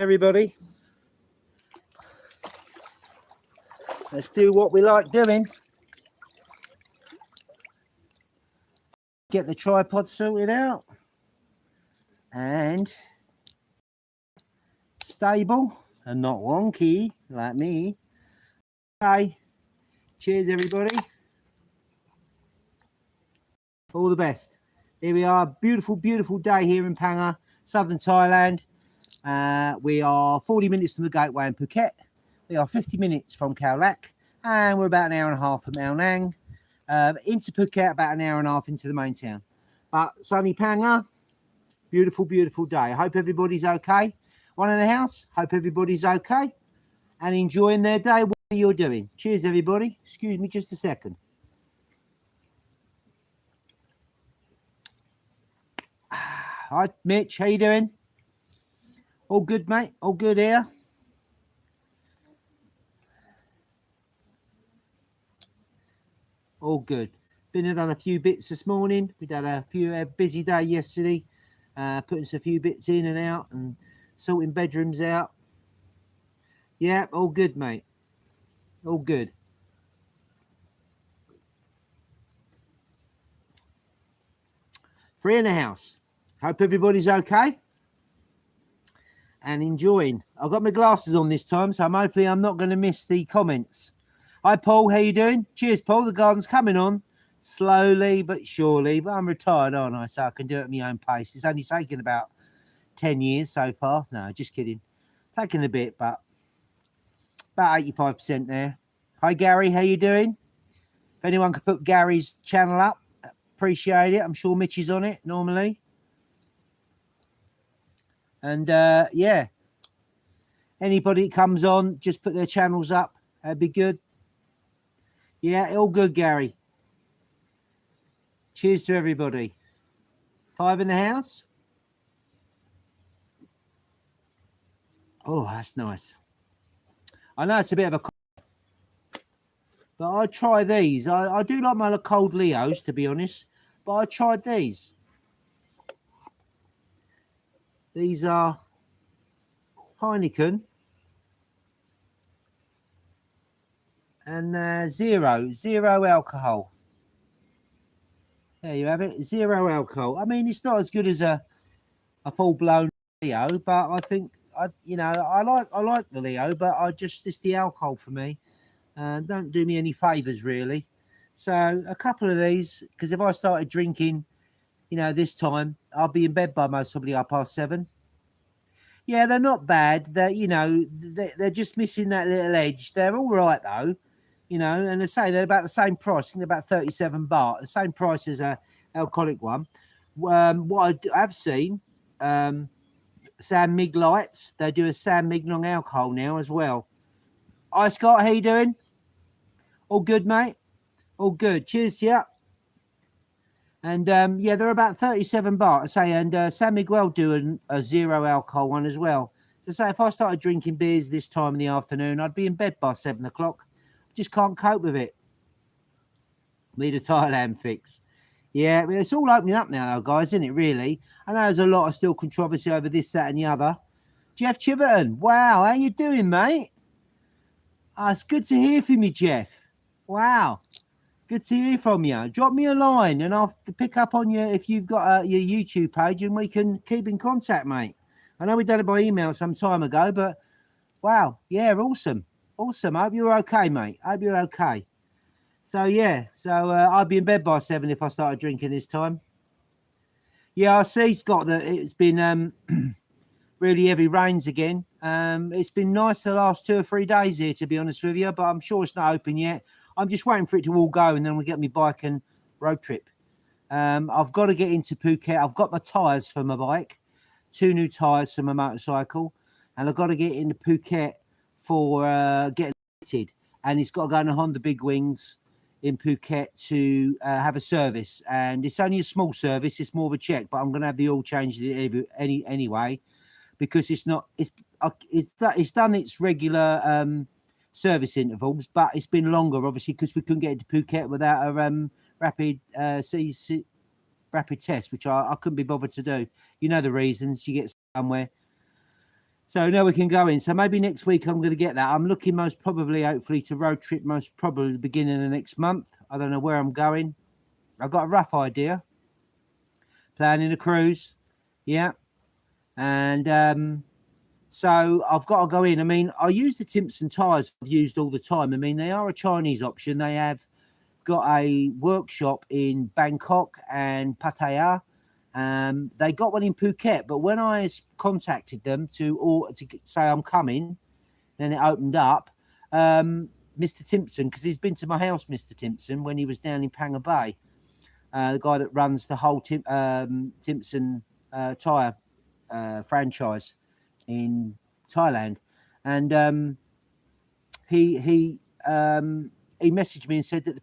Everybody, let's do what we like doing. Get the tripod sorted out and stable and not wonky like me. Okay, cheers everybody, all the best. Here we are, beautiful day here in Phangnga, southern Thailand. We are 40 minutes from the gateway in Phuket. We are 50 minutes from Khao Lak, and we're about an hour and a half from Ao Nang. Into Phuket, about an hour and a half into the main town. But sunny Phangnga, beautiful day. I hope everybody's okay. One in the house, hope everybody's okay and enjoying their day, what you're doing. Cheers, everybody. Excuse me just a second. Hi, Mitch, how you doing? All good, mate? All good here? All good. Been and done a few bits this morning. We done a busy day yesterday, putting a few bits in and out and sorting bedrooms out. Yeah, all good, mate. All good. Free in the house. Hope everybody's okay and enjoying. I've got my glasses on this time, so hopefully I'm not going to miss the comments. Hi, Paul. How you doing? Cheers, Paul. The garden's coming on slowly but surely, but I'm retired, aren't I? So I can do it at my own pace. It's only taken about 10 years so far. No, just kidding. Taking a bit, but about 85% there. Hi, Gary. How you doing? If anyone could put Gary's channel up, appreciate it. I'm sure Mitch is on it normally. And yeah, anybody that comes on, just put their channels up. That'd be good. Yeah, all good, Gary. Cheers to everybody. 5 in the house. Oh, that's nice. I know it's a bit of a, but I try these. I do like my cold Leos, to be honest, but I tried these. These are Heineken and zero alcohol. There you have it, 0 alcohol. I mean, it's not as good as a full-blown Leo, but I think I like the Leo, but it's the alcohol for me. Don't do me any favors really. So a couple of these, because if I started drinking, this time I'll be in bed by most probably 7:30. Yeah, they're not bad. They're just missing that little edge. They're all right though, and I say they're about the same price. I think they're about 37 baht, the same price as a alcoholic one. What I have seen, Sam Mig Lights, they do a Sam Mig non-alcohol now as well. Hi Scott, how you doing? All good, mate? All good. Cheers to you. And yeah, they're about 37 baht, I say, and San Miguel do a 0 alcohol one as well. So say if I started drinking beers this time in the afternoon, I'd be in bed by 7 o'clock. Just can't cope with it. Need a Thailand fix. Yeah, it's all opening up now, though, guys, isn't it, really? I know there's a lot of still controversy over this, that, and the other. Jeff Chiverton, wow, how you doing, mate? Oh, it's good to hear from you, Jeff. Wow. Good to hear from you. Drop me a line and I'll pick up on you if you've got your YouTube page and we can keep in contact, mate. I know we done it by email some time ago, but wow. Yeah, awesome. Awesome. I hope you're okay, mate. I hope you're okay. So, yeah. So, I'll be in bed by 7 if I started drinking this time. Yeah, I see, Scott, that it's been really heavy rains again. It's been nice the last 2 or 3 days here, to be honest with you, but I'm sure it's not open yet. I'm just waiting for it to all go and then we'll get my bike and road trip. I've got to get into Phuket. I've got my tyres for my bike, 2 new tyres for my motorcycle, and I've got to get into Phuket for getting fitted. And it's got to go on the Honda Big Wings in Phuket to have a service. And it's only a small service. It's more of a check, but I'm going to have the oil changed anyway because it's done its regular service intervals, but it's been longer obviously because we couldn't get into Phuket without a rapid test, which I couldn't be bothered to do. You know the reasons, you get somewhere. So now we can go in. So maybe next week I'm going to get that. I'm looking most probably, hopefully, to road trip most probably the beginning of next month. I don't know where I'm going. I've got a rough idea. Planning a cruise. Yeah. And so I've got to go in. I mean, I use the Timpson tyres I've used all the time. I mean, they are a Chinese option. They have got a workshop in Bangkok and Pattaya. They got one in Phuket, but when I contacted them to say I'm coming, then it opened up. Mr. Timpson, because he's been to my house, Mr. Timpson, when he was down in Phangnga Bay, the guy that runs the whole Timpson tyre franchise in Thailand, and he messaged me and said that the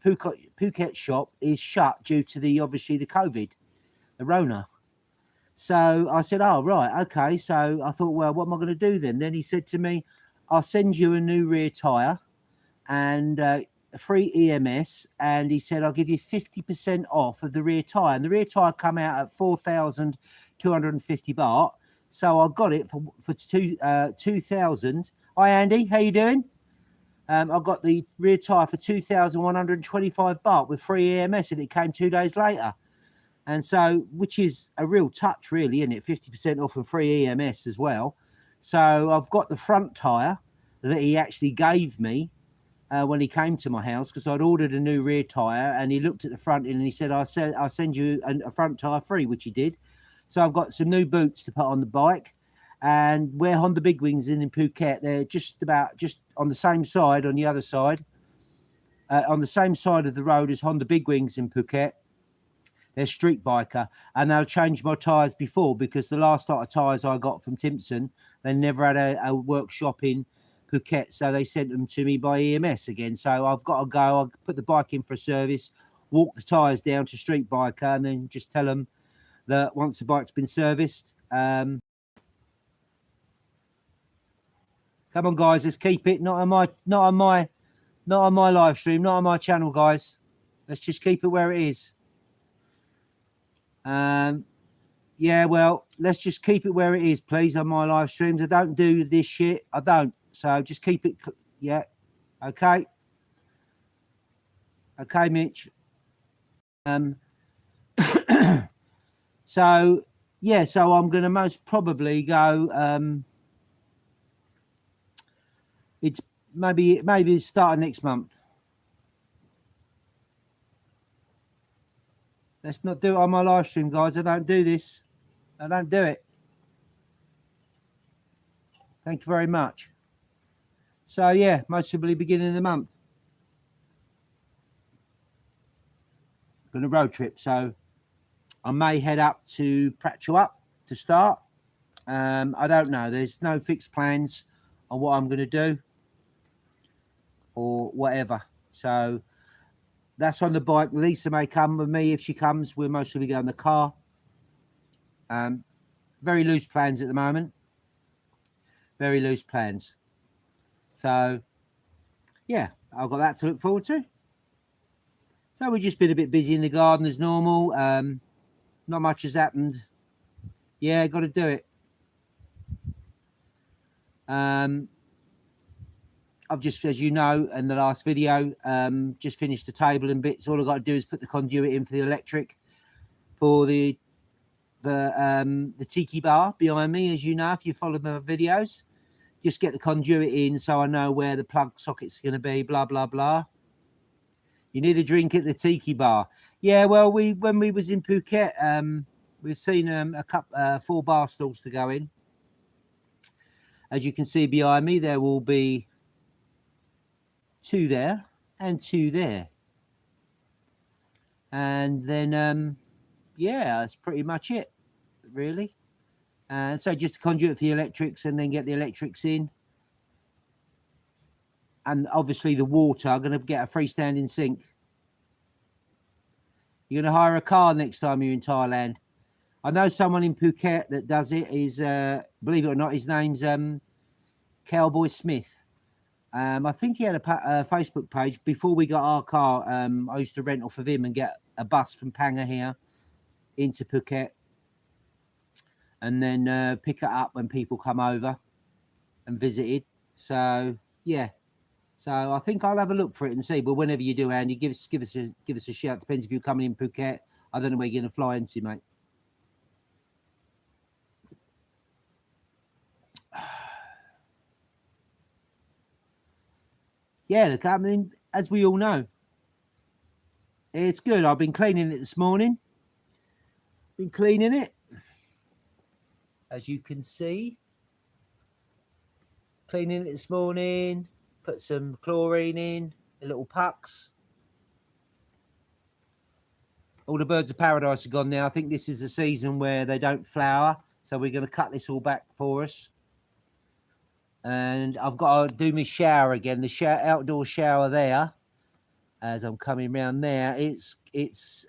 Phuket shop is shut due to obviously the COVID, the Rona. So I said, oh, right, okay. So I thought, well, what am I going to do then? Then he said to me, I'll send you a new rear tyre and a free EMS. And he said, I'll give you 50% off of the rear tyre. And the rear tyre come out at 4,250 baht. So I got it for 2,000. Hi, Andy. How you doing? I got the rear tyre for 2,125 baht with free EMS, and it came 2 days later. And so, which is a real touch, really, isn't it? 50% off and free EMS as well. So I've got the front tyre that he actually gave me when he came to my house, because I'd ordered a new rear tyre, and he looked at the front and he said, I'll send you a front tyre free, which he did. So I've got some new boots to put on the bike. And where Honda Big Wings in Phuket, they're just on the same side, on the other side, on the same side of the road as Honda Big Wings in Phuket. They're street biker, and they'll change my tyres before, because the last lot of tyres I got from Timpson, they never had a workshop in Phuket, so they sent them to me by EMS again. So I've got to go. I'll put the bike in for a service, walk the tyres down to street biker, and then just tell them that once the bike's been serviced. Come on, guys, let's keep it not on my live stream, not on my channel, guys. Let's just keep it where it is. Yeah, well, let's just keep it where it is, please, on my live streams. I don't do this shit. I don't. So just keep it. Yeah. Okay. Okay, Mitch. So yeah, so I'm going to most probably go. It's maybe start of next month. Let's not do it on my live stream, guys. I don't do this. I don't do it. Thank you very much. So yeah, most probably beginning of the month. Going to road trip, so I may head up to Prachuap to start. I don't know. There's no fixed plans on what I'm going to do or whatever. So that's on the bike. Lisa may come with me if she comes. We'll most probably go in the car. Very loose plans at the moment. Very loose plans. So yeah, I've got that to look forward to. So we've just been a bit busy in the garden as normal. Not much has happened. Yeah, got to do it. I've just, as you know, in the last video, just finished the table and bits. All I've got to do is put the conduit in for the electric for the tiki bar behind me. As you know, if you follow my videos, just get the conduit in so I know where the plug socket's going to be, blah, blah, blah. You need a drink at the tiki bar. Yeah, well, when we was in Phuket, we've seen a couple, 4 bar stalls to go in. As you can see behind me, there will be 2 there and 2 there. And then, yeah, that's pretty much it, really. And so just conduit for the electrics and then get the electrics in. And obviously the water, I'm going to get a freestanding sink. You're going to hire a car next time you're in Thailand. I know someone in Phuket that does it. Is believe it or not, his name's Cowboy Smith. I think he had a Facebook page. Before we got our car, I used to rent off of him and get a bus from Phangnga here into Phuket, and then pick it up when people come over. and visited. So yeah, so I think I'll have a look for it and see. But whenever you do, Andy, give us a shout. Depends if you're coming in Phuket. I don't know where you're going to fly into, mate. Yeah, I mean, as we all know, it's good. I've been cleaning it this morning. Been cleaning it, as you can see. Cleaning it this morning. Put some chlorine in, a little pucks. All the birds of paradise are gone now. I think this is the season where they don't flower, so we're going to cut this all back for us. And I've got to do my shower again. The outdoor shower there, as I'm coming round there, it's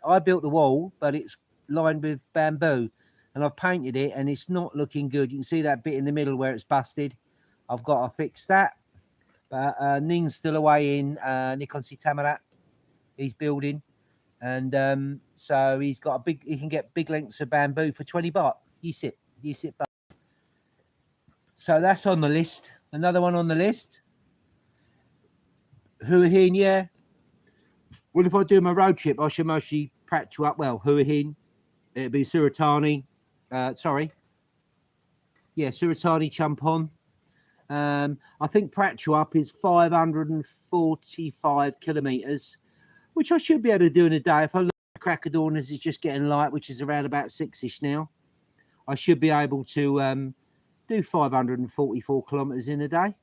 I built the wall, but it's lined with bamboo, and I've painted it, and it's not looking good. You can see that bit in the middle where it's busted. I've got to fix that. But Ning's still away in Nikon Tamarat. He's building, and so he's got he can get big lengths of bamboo for 20 baht. You sit back. So that's on the list. Another one on the list. Hua Hin, yeah. Well, if I do my road trip, I should mostly Pratchu up. Well, Hua Hin, it'll be Suratani. Suratani Champon. I think Pratchu up is 545 kilometers, which I should be able to do in a day. If I look at crack of dawn as it's just getting light, which is around about 6ish now, I should be able to do 544 kilometers in a day.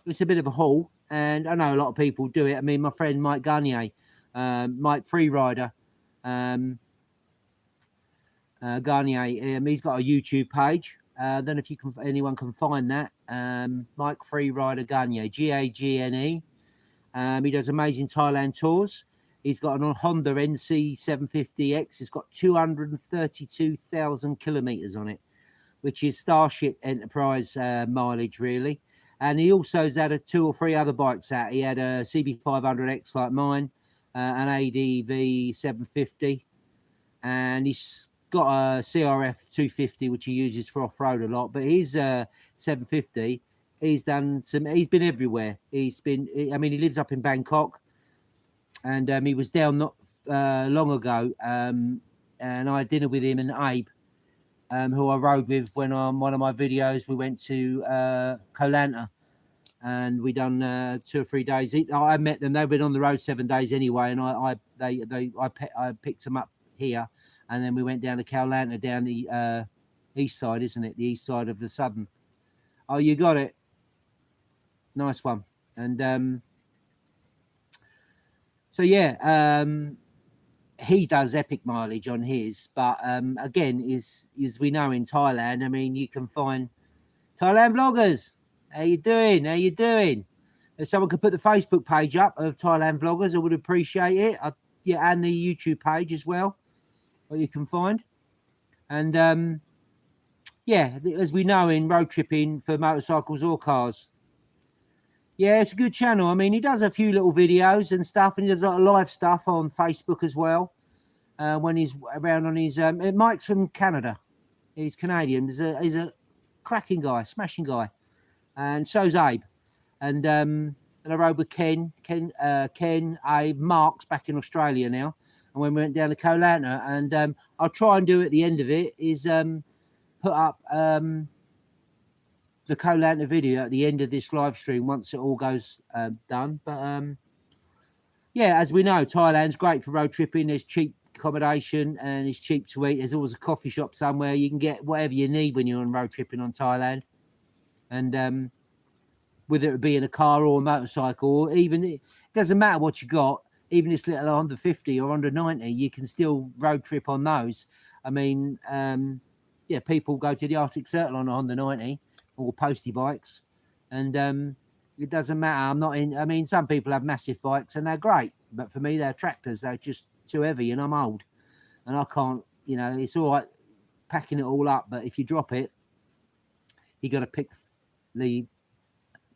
It's a bit of a haul, and I know a lot of people do it. I mean, my friend Mike Garnier, Mike Freerider, Garnier, he's got a YouTube page. Then if anyone can find that, Mike Freerider Garnier, Gagne. He does amazing Thailand tours. He's got an Honda NC 750X. It's got 232,000 kilometers on it, which is Starship Enterprise mileage, really. And he also has had 2 or 3 other bikes out. He had a CB500X like mine, an ADV 750, and he's got a CRF 250, which he uses for off-road a lot. But his 750, he's been everywhere. He lives up in Bangkok, and he was down not long ago, and I had dinner with him and Abe, who I rode with when on one of my videos. We went to Koh Lanta, and we done 2 or 3 days. I met them. They've been on the road 7 days anyway, and I picked them up here, and then we went down to Koh Lanta, down the east side, isn't it? The east side of the southern. Oh, you got it. Nice one. And so yeah, he does epic mileage on his, but again, as we know in Thailand, I mean, you can find Thailand vloggers. How you doing? If someone could put the Facebook page up of Thailand vloggers, I would appreciate it. Yeah, and the YouTube page as well, what you can find. And yeah, as we know in road tripping for motorcycles or cars. Yeah, it's a good channel. I mean, he does a few little videos and stuff, and he does a lot of live stuff on Facebook as well. When he's around on his Mike's from Canada. He's Canadian. He's a cracking guy, smashing guy. And so's Abe. And I rode with Ken, Abe, Mark's back in Australia now. And when we went down to Koh Lanta, and I'll try and do at the end of it is put up the Koh Lanta video at the end of this live stream once it all goes done. But yeah, as we know, Thailand's great for road tripping. There's cheap accommodation and it's cheap to eat. There's always a coffee shop somewhere. You can get whatever you need when you're on road tripping on Thailand. And whether it be in a car or a motorcycle, or even, it doesn't matter what you got, even this little 150 or 190, you can still road trip on those. I mean, yeah, people go to the Arctic Circle on a Honda 90 or postie bikes, and it doesn't matter. I mean, some people have massive bikes and they're great, but for me, they're tractors. They're just too heavy, and I'm old, and I can't. You know, it's all right packing it all up, but if you drop it, you got to pick the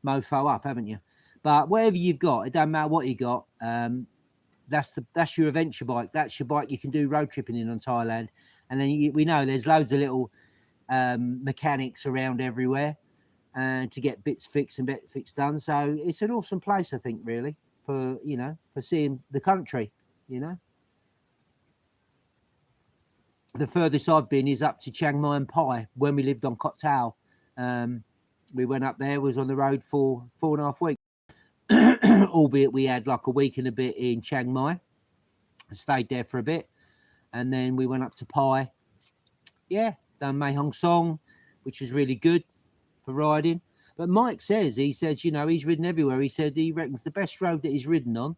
mofo up, haven't you? But whatever you've got, it doesn't matter what you got. That's your adventure bike. That's your bike you can do road tripping in on Thailand. And then we know there's loads of little mechanics around everywhere. and to get bits fixed and bits fixed done. So it's an awesome place, I think, really, for, you know, for seeing the country, you know. The furthest I've been is up to Chiang Mai and Pai when we lived on Koh Tao. We went up there, was on the road for 4.5 weeks, albeit we had like a week and a bit in Chiang Mai, stayed there for a bit, and then we went up to Pai. Yeah, done Mae Hong Song, which was really good for riding. But Mike says, you know, he's ridden everywhere. He said he reckons the best road that he's ridden on,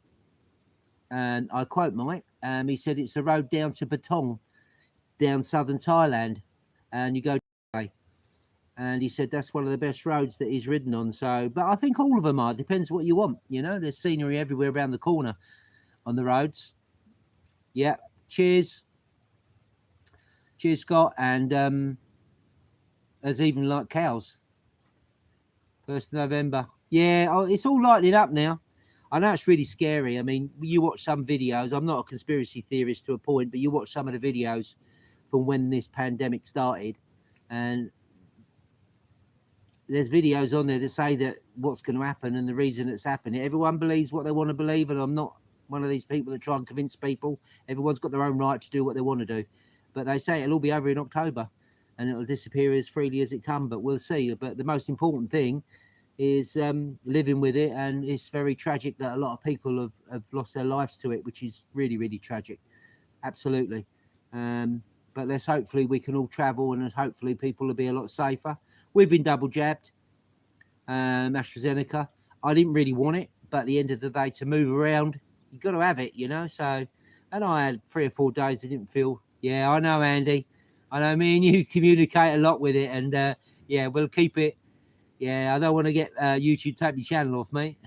and I quote Mike, he said it's the road down to Patong, down southern Thailand, and you go, and he said that's one of the best roads that he's ridden on. So, but I think all of them are, depends what you want, you know. There's scenery everywhere around the corner on the roads. Yeah, cheers Scott. And there's even like cows. 1st of November. Yeah, it's all lighting up now. I know it's really scary. I mean, you watch some videos. I'm not a conspiracy theorist to a point, but you watch some of the videos from when this pandemic started, and there's videos on there that say that what's going to happen and the reason it's happening. Everyone believes what they want to believe, and I'm not one of these people that try and convince people. Everyone's got their own right to do what they want to do, but they say it'll all be over in October and it'll disappear as freely as it come, but we'll see. But the most important thing is living with it, and it's very tragic that a lot of people have lost their lives to it, which is really, really tragic. Absolutely. But let's hopefully we can all travel, and hopefully people will be a lot safer. We've been double jabbed, AstraZeneca. I didn't really want it, but at the end of the day, to move around, you've got to have it, you know. So, and I had 3 or 4 days I didn't feel. Yeah, I know, Andy. I know me and you communicate a lot with it, and yeah, we'll keep it. Yeah, I don't want to get YouTube take the channel off me.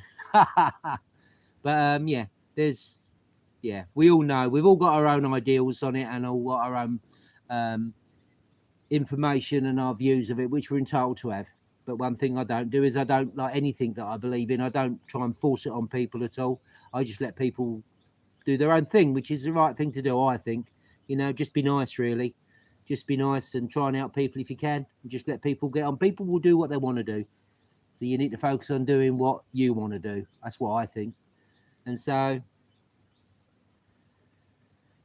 But yeah, we all know, we've all got our own ideals on it, and all got our own information and our views of it, which we're entitled to have. But one thing I don't do is I don't like anything that I believe in. I don't try and force it on people at all. I just let people do their own thing, which is the right thing to do, I think. You know, just be nice, really. Just be nice and try and help people if you can. And just let people get on. People will do what they want to do. So you need to focus on doing what you want to do. That's what I think. And so,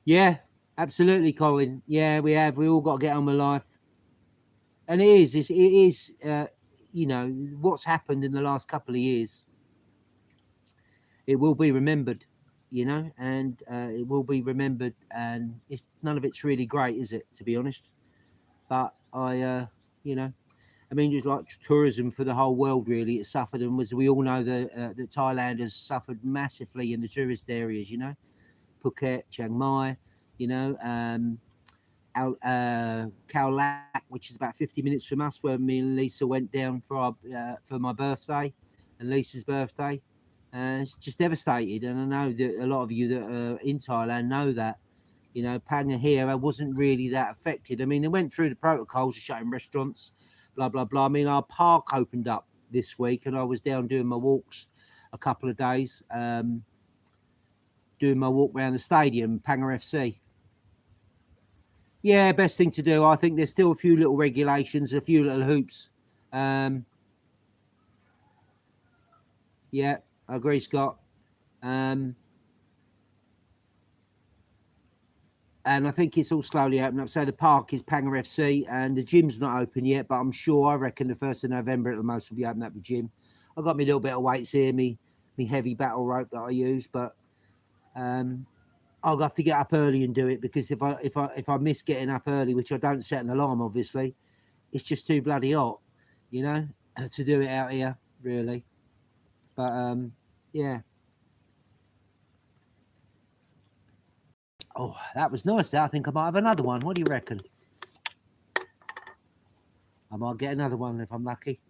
yeah, absolutely, Colin. Yeah, we all got to get on with life. And it is, you know, what's happened in the last couple of years, it will be remembered, you know, and it will be remembered, and none of it's really great, is it, to be honest? But you know, I mean, just like tourism for the whole world, really, it suffered, and as we all know, that Thailand has suffered massively in the tourist areas, you know, Phuket, Chiang Mai, you know, Khao Lak, which is about 50 minutes from us, where me and Lisa went down for my birthday and Lisa's birthday. It's just devastated, and I know that a lot of you that are in Thailand know that. You know, Phangnga here, I wasn't really that affected. I mean, they went through the protocols of shutting restaurants, blah, blah, blah. I mean, our park opened up this week, and I was down doing my walks a couple of days, doing my walk around the stadium, Phangnga FC. Yeah, best thing to do. I think there's still a few little regulations, a few little hoops. Yeah, I agree, Scott. And I think it's all slowly opening up. So the park is Phangnga FC, and the gym's not open yet, but I'm sure, I reckon the 1st of November it'll mostly be open up the gym. I've got my little bit of weights here, me heavy battle rope that I use, but I'll have to get up early and do it, because if I miss getting up early, which I don't set an alarm, obviously, it's just too bloody hot, you know, to do it out here, really. But yeah. Oh, that was nice. I think I might have another one. What do you reckon? I might get another one if I'm lucky.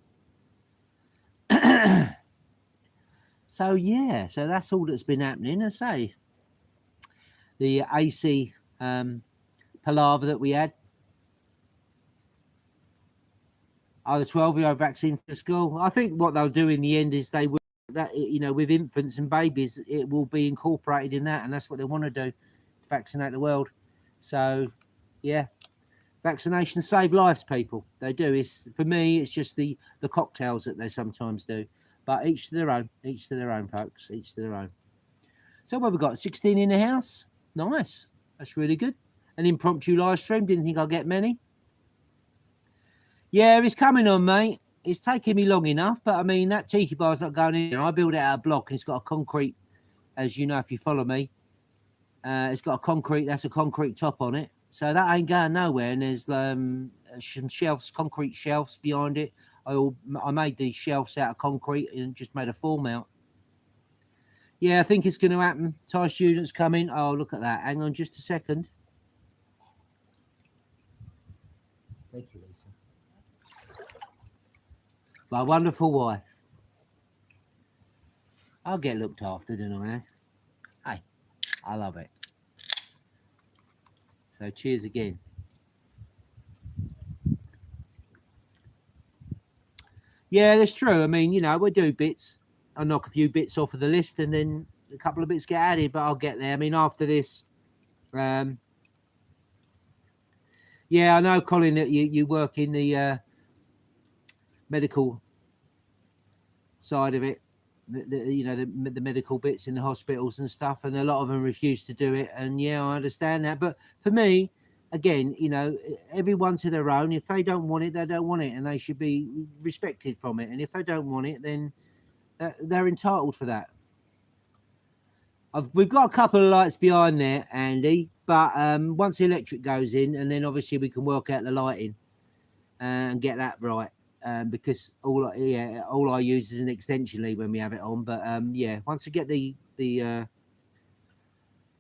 So yeah, so that's all that's been happening. I say the AC palaver that we had. Oh, the 12-year-old vaccine for school. I think what they'll do in the end is they will, that, you know, with infants and babies, it will be incorporated in that, and that's what they want to do, vaccinate the world. So yeah, Vaccinations save lives, people. They do. It's for me. It's just the cocktails that they sometimes do. But each to their own. Each to their own, folks. Each to their own. So what have we got? 16 in the house. Nice. That's really good. An impromptu live stream. Didn't think I'd get many. Yeah, it's coming on, mate. It's taking me long enough, but I mean that tiki bar's not going in. I built it out of block, and it's got a concrete, as you know if you follow me. It's got a concrete. That's a concrete top on it. So that ain't going nowhere, and there's some shelves, concrete shelves behind it. I made these shelves out of concrete and just made a form out. Yeah, I think it's going to happen. Thai students coming. Oh, look at that. Hang on just a second. Thank you, Lisa. My wonderful wife. I'll get looked after, don't I? Hey, I love it. So cheers again. Yeah, that's true. I mean, you know, we do bits. I knock a few bits off of the list and then a couple of bits get added, but I'll get there. I mean, after this, yeah, I know, Colin, that you work in the medical side of it, you know, the medical bits in the hospitals and stuff, and a lot of them refuse to do it. And yeah, I understand that. But for me, again, you know, everyone to their own. If they don't want it, they don't want it, and they should be respected from it. And if they don't want it, then they're entitled for that. We've got a couple of lights behind there, Andy, but once the electric goes in, and then obviously we can work out the lighting and get that right. Because all I use is an extension lead when we have it on. But yeah, once I get the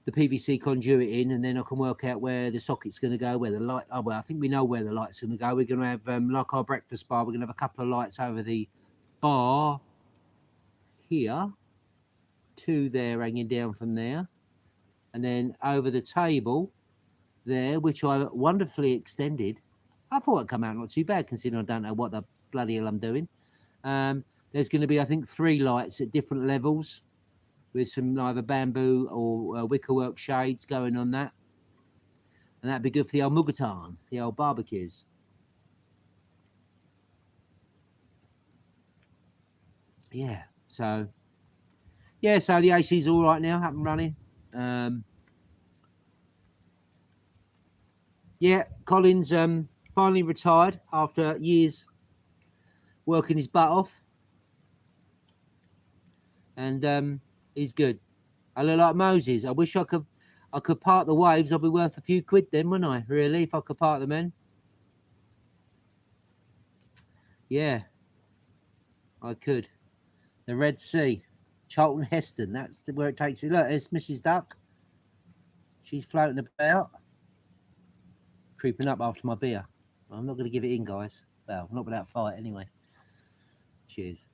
PVC conduit in, and then I can work out where the socket's going to go, where the light. Oh well, I think we know where the light's going to go. We're going to have like our breakfast bar. We're going to have a couple of lights over the bar here, two there hanging down from there, and then over the table there, which I wonderfully extended. I thought it'd come out not too bad, considering I don't know what the bloody hell I'm doing. There's going to be, I think, 3 lights at different levels with some either bamboo or wickerwork shades going on that. And that'd be good for the old mugatan, the old barbecues. Yeah, so the AC's all right now, up and running. Yeah, Colin's finally retired after years working his butt off, and he's good. I look like Moses. I wish I could part the waves. I'd be worth a few quid then, wouldn't I? Really, if I could part them in. Yeah, I could. The Red Sea, Charlton Heston. That's where it takes you. Look, there's Mrs. Duck. She's floating about, creeping up after my beer. I'm not going to give it in, guys. Well, not without fight, anyway. Cheers.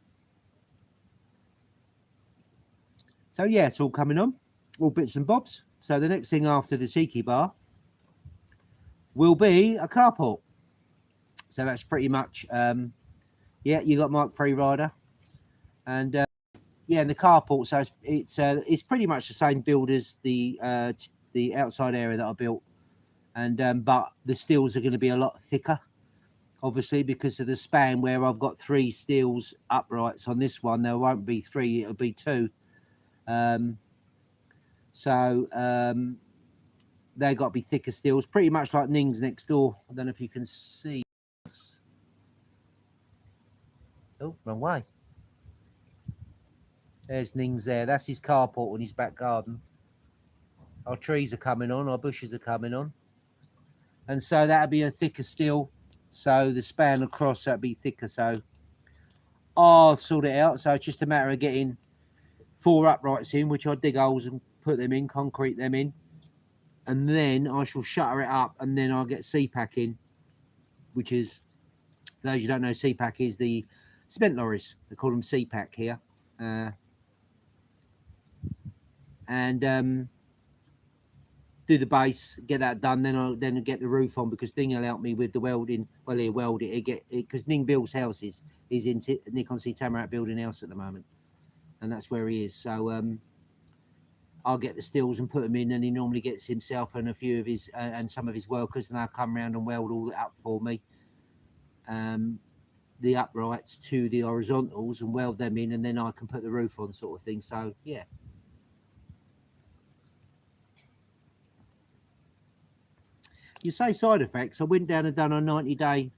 So yeah, it's all coming on, all bits and bobs. So the next thing after the tiki bar will be a carport. So that's pretty much, yeah, you got Mike Freerider, and yeah, and the carport. So it's pretty much the same build as the outside area that I built, and but the steels are going to be a lot thicker, obviously because of the span. Where I've got 3 steels uprights on this one, there won't be 3; it'll be 2. They got to be thicker steels, pretty much like Ning's next door. I don't know if you can see. Oh, wrong way. There's Ning's there. That's his carport in his back garden. Our trees are coming on, our bushes are coming on. And so that'll be a thicker steel. So the span across that'll be thicker. So I'll sort it out. So it's just a matter of getting 4 uprights in, which I'll dig holes and put them in, concrete them in. And then I shall shutter it up, and then I'll get CPAC in, which is, for those who don't know, CPAC is the cement lorries. They call them CPAC here. And do the base, get that done, then I'll get the roof on, because Ning will help me with the welding. Well, he'll weld it, because Ning builds houses. He's in Nick on C Tamarat building house at the moment, and that's where he is. So I'll get the stills and put them in, and he normally gets himself and a few of his and some of his workers, and they'll come around and weld all it up for me. The uprights to the horizontals and weld them in, and then I can put the roof on, sort of thing. So yeah. You say side effects. I went down and done a 90-day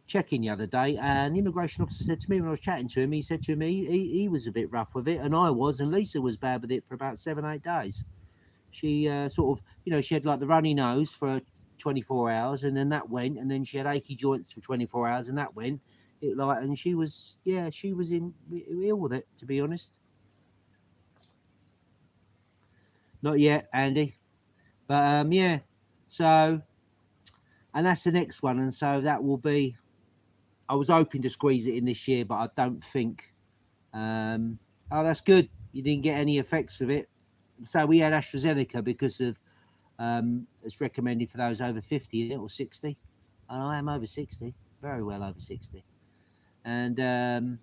check-in the other day, and the immigration officer said to me when I was chatting to him, he said to me he was a bit rough with it, and I was, and Lisa was bad with it for about 7-8 days. She sort of, you know, she had like the runny nose for 24 hours, and then that went, and then she had achy joints for 24 hours, and that went. It like, and she was, yeah, she was ill with it, to be honest. Not yet, Andy, but yeah. So, and that's the next one, and so that will be. I was hoping to squeeze it in this year, but I don't think. Oh, that's good. You didn't get any effects of it. So we had AstraZeneca because of it's recommended for those over 50 or 60. And I am over 60, very well over 60. And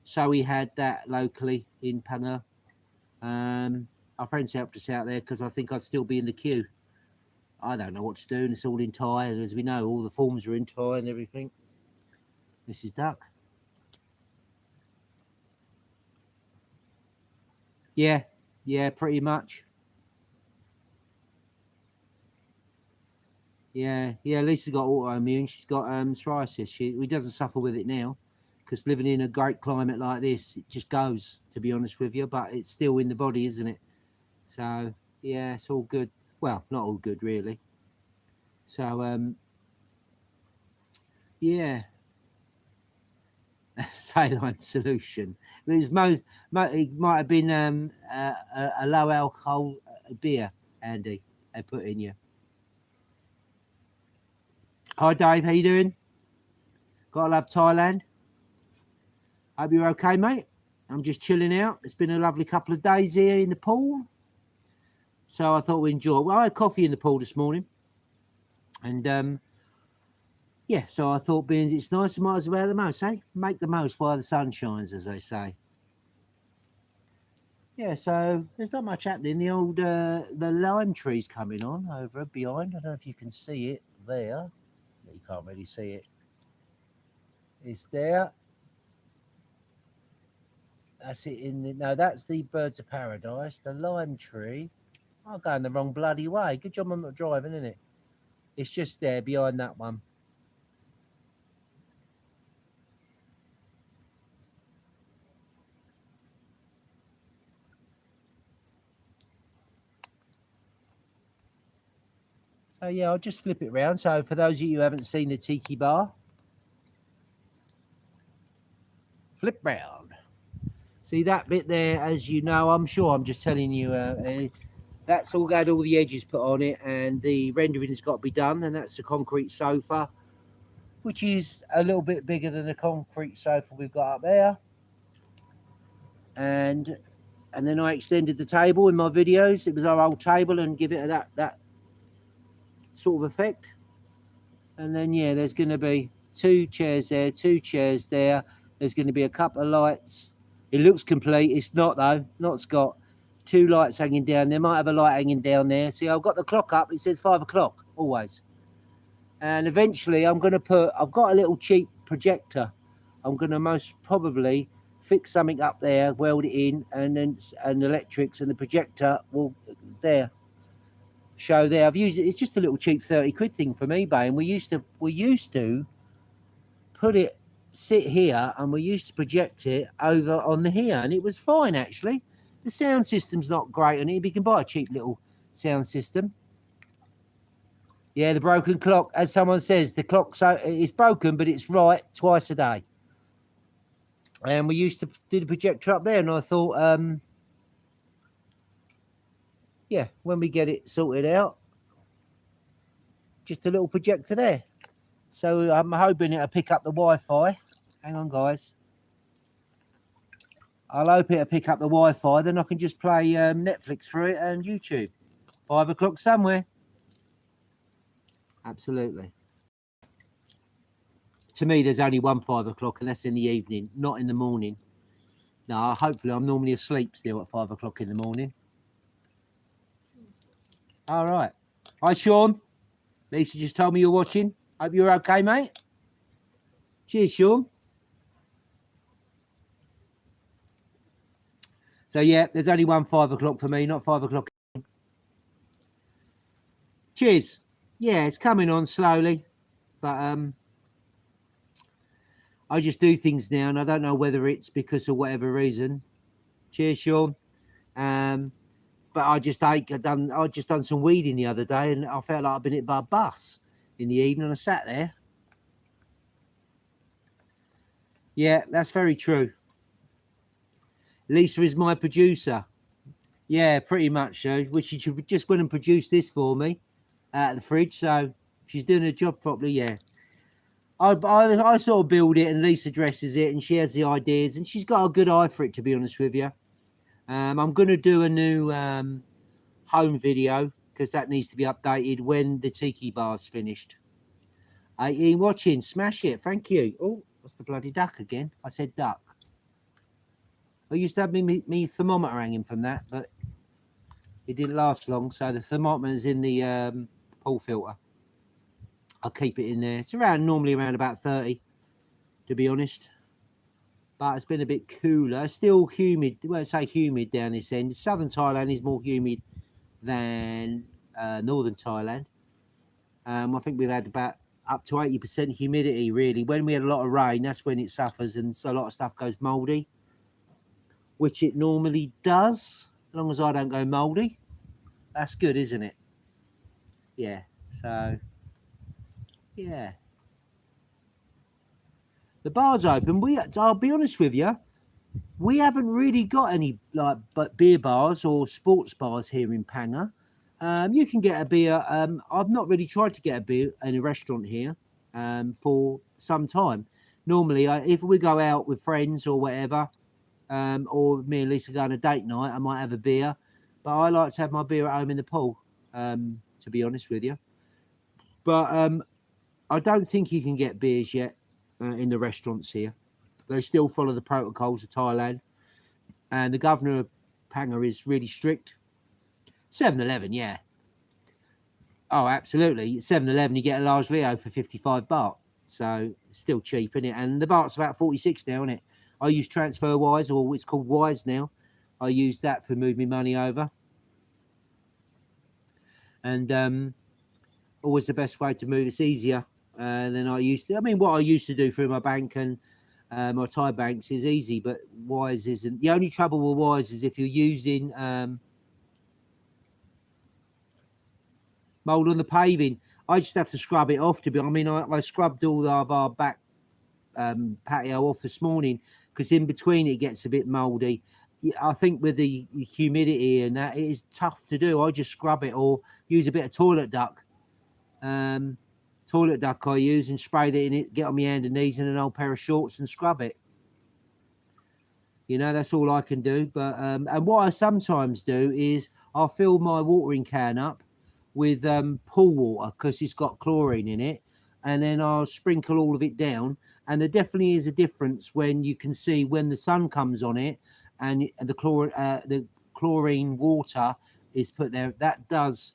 so we had that locally in Phangnga. Our friends helped us out there because I think I'd still be in the queue. I don't know what to do, and it's all in Thai. And as we know, all the forms are in Thai and everything. Mrs. Duck. Yeah, pretty much. Yeah. Lisa's got autoimmune. She's got psoriasis. She doesn't suffer with it now because living in a great climate like this, it just goes, to be honest with you. But it's still in the body, isn't it? So yeah, it's all good. Well, not all good really. So yeah. Saline solution. It might have been a low alcohol beer, Andy. They put in you. Hi, Dave. How you doing? Gotta love Thailand. Hope you're okay, mate. I'm just chilling out. It's been a lovely couple of days here in the pool, so I thought we'd enjoy it. Well, I had coffee in the pool this morning, and yeah, so I thought, being it's nice, I might as well have the most, eh? Make the most while the sun shines, as they say. Yeah, so there's not much happening. The old the lime tree's coming on over behind. I don't know if you can see it there. You can't really see it. It's there. That's it in the, no, that's the birds of paradise. The lime tree. I'm going the wrong bloody way. Good job I'm not driving, isn't it? It's just there behind that one. So yeah, I'll just flip it around. So for those of you who haven't seen the tiki bar, flip round. See that bit there, as you know, I'm sure I'm just telling you, that's all had all the edges put on it, and the rendering's got to be done, and that's the concrete sofa, which is a little bit bigger than the concrete sofa we've got up there. And then I extended the table in my videos. It was our old table, and give it that sort of effect. And then yeah, there's going to be 2 chairs there, 2 chairs there. There's going to be a couple of lights. It looks complete. It's not though. Not Scott. 2 lights hanging down. There might have a light hanging down there. See, I've got the clock up. It says 5 o'clock always. And eventually, I'm going to put. I've got a little cheap projector. I'm going to most probably fix something up there, weld it in, and then electrics, and the projector will there. Show there. I've used it. It's just a little cheap 30 quid thing from eBay, and we used to put it sit here, and we used to project it over on the here, and it was fine actually. The sound system's not great on it, but you can buy a cheap little sound system. Yeah, the broken clock, as someone says, the clock it's broken, but it's right twice a day. And we used to do the projector up there, and I thought, yeah, when we get it sorted out, just a little projector there. So I'm hoping it'll pick up the Wi-Fi. Hang on, guys. I'll hope it'll pick up the Wi-Fi. Then I can just play Netflix through it and YouTube. 5 o'clock somewhere. Absolutely. To me, there's only one 5 o'clock, and that's in the evening, not in the morning. No, hopefully I'm normally asleep still at 5 o'clock in the morning. All right. Hi, Sean. Lisa just told me you're watching. Hope you're okay, mate. Cheers, Sean. So, yeah, there's only one 5 o'clock for me, not 5 o'clock. Cheers. Yeah, it's coming on slowly, but I just do things now, and I don't know whether it's because of whatever reason. Cheers, Sean. But I just done some weeding the other day, and I felt like I'd been hit by a bus in the evening. I sat there. Yeah, that's very true. Lisa is my producer. Yeah, pretty much so. Well, she just went and produced this for me out of the fridge, so she's doing her job properly. Yeah, I sort of build it, and Lisa dresses it, and she has the ideas, and she's got a good eye for it, to be honest with you. I'm going to do a new home video because that needs to be updated when the tiki bar's finished. 18 watching, smash it, thank you. Oh, what's the bloody duck again? I said duck. I used to have me thermometer hanging from that, but it didn't last long, so the thermometer's in the pool filter. I'll keep it in there. It's normally around about 30, to be honest. But it's been a bit cooler. It's still humid. Well, I say humid down this end. Southern Thailand is more humid than northern Thailand. I think we've had about up to 80% humidity, really. When we had a lot of rain, that's when it suffers, and so a lot of stuff goes mouldy, which it normally does, as long as I don't go mouldy. That's good, isn't it? Yeah, so, yeah. The bar's open. I'll be honest with you, we haven't really got any but beer bars or sports bars here in Phangnga. You can get a beer. I've not really tried to get a beer in a restaurant here for some time. Normally, if we go out with friends or whatever, or me and Lisa go on a date night, I might have a beer. But I like to have my beer at home in the pool, to be honest with you. But I don't think you can get beers yet in the restaurants here. They still follow the protocols of Thailand. And the governor of Phangnga is really strict. 7-Eleven, yeah. Oh, absolutely. 7-Eleven, you get a large Leo for 55 baht. So it's still cheap, isn't it? And the baht's about 46 now, isn't it? I use TransferWise, or it's called Wise now. I use that for moving money over. And always the best way to move. It's easier than I used to. I mean, what I used to do through my bank and my Thai banks is easy, but Wise isn't. The only trouble with Wise is if you're using mould on the paving. I just have to scrub it off. I scrubbed all of our back patio off this morning because in between it gets a bit mouldy. I think with the humidity and that, it is tough to do. I just scrub it or use a bit of toilet duck. Toilet duck I use and spray that in it, get on my hand and knees in an old pair of shorts and scrub it. You know, that's all I can do. But and what I sometimes do is I'll fill my watering can up with pool water because it's got chlorine in it, and then I'll sprinkle all of it down. And there definitely is a difference when you can see when the sun comes on it and the chlorine water is put there. That does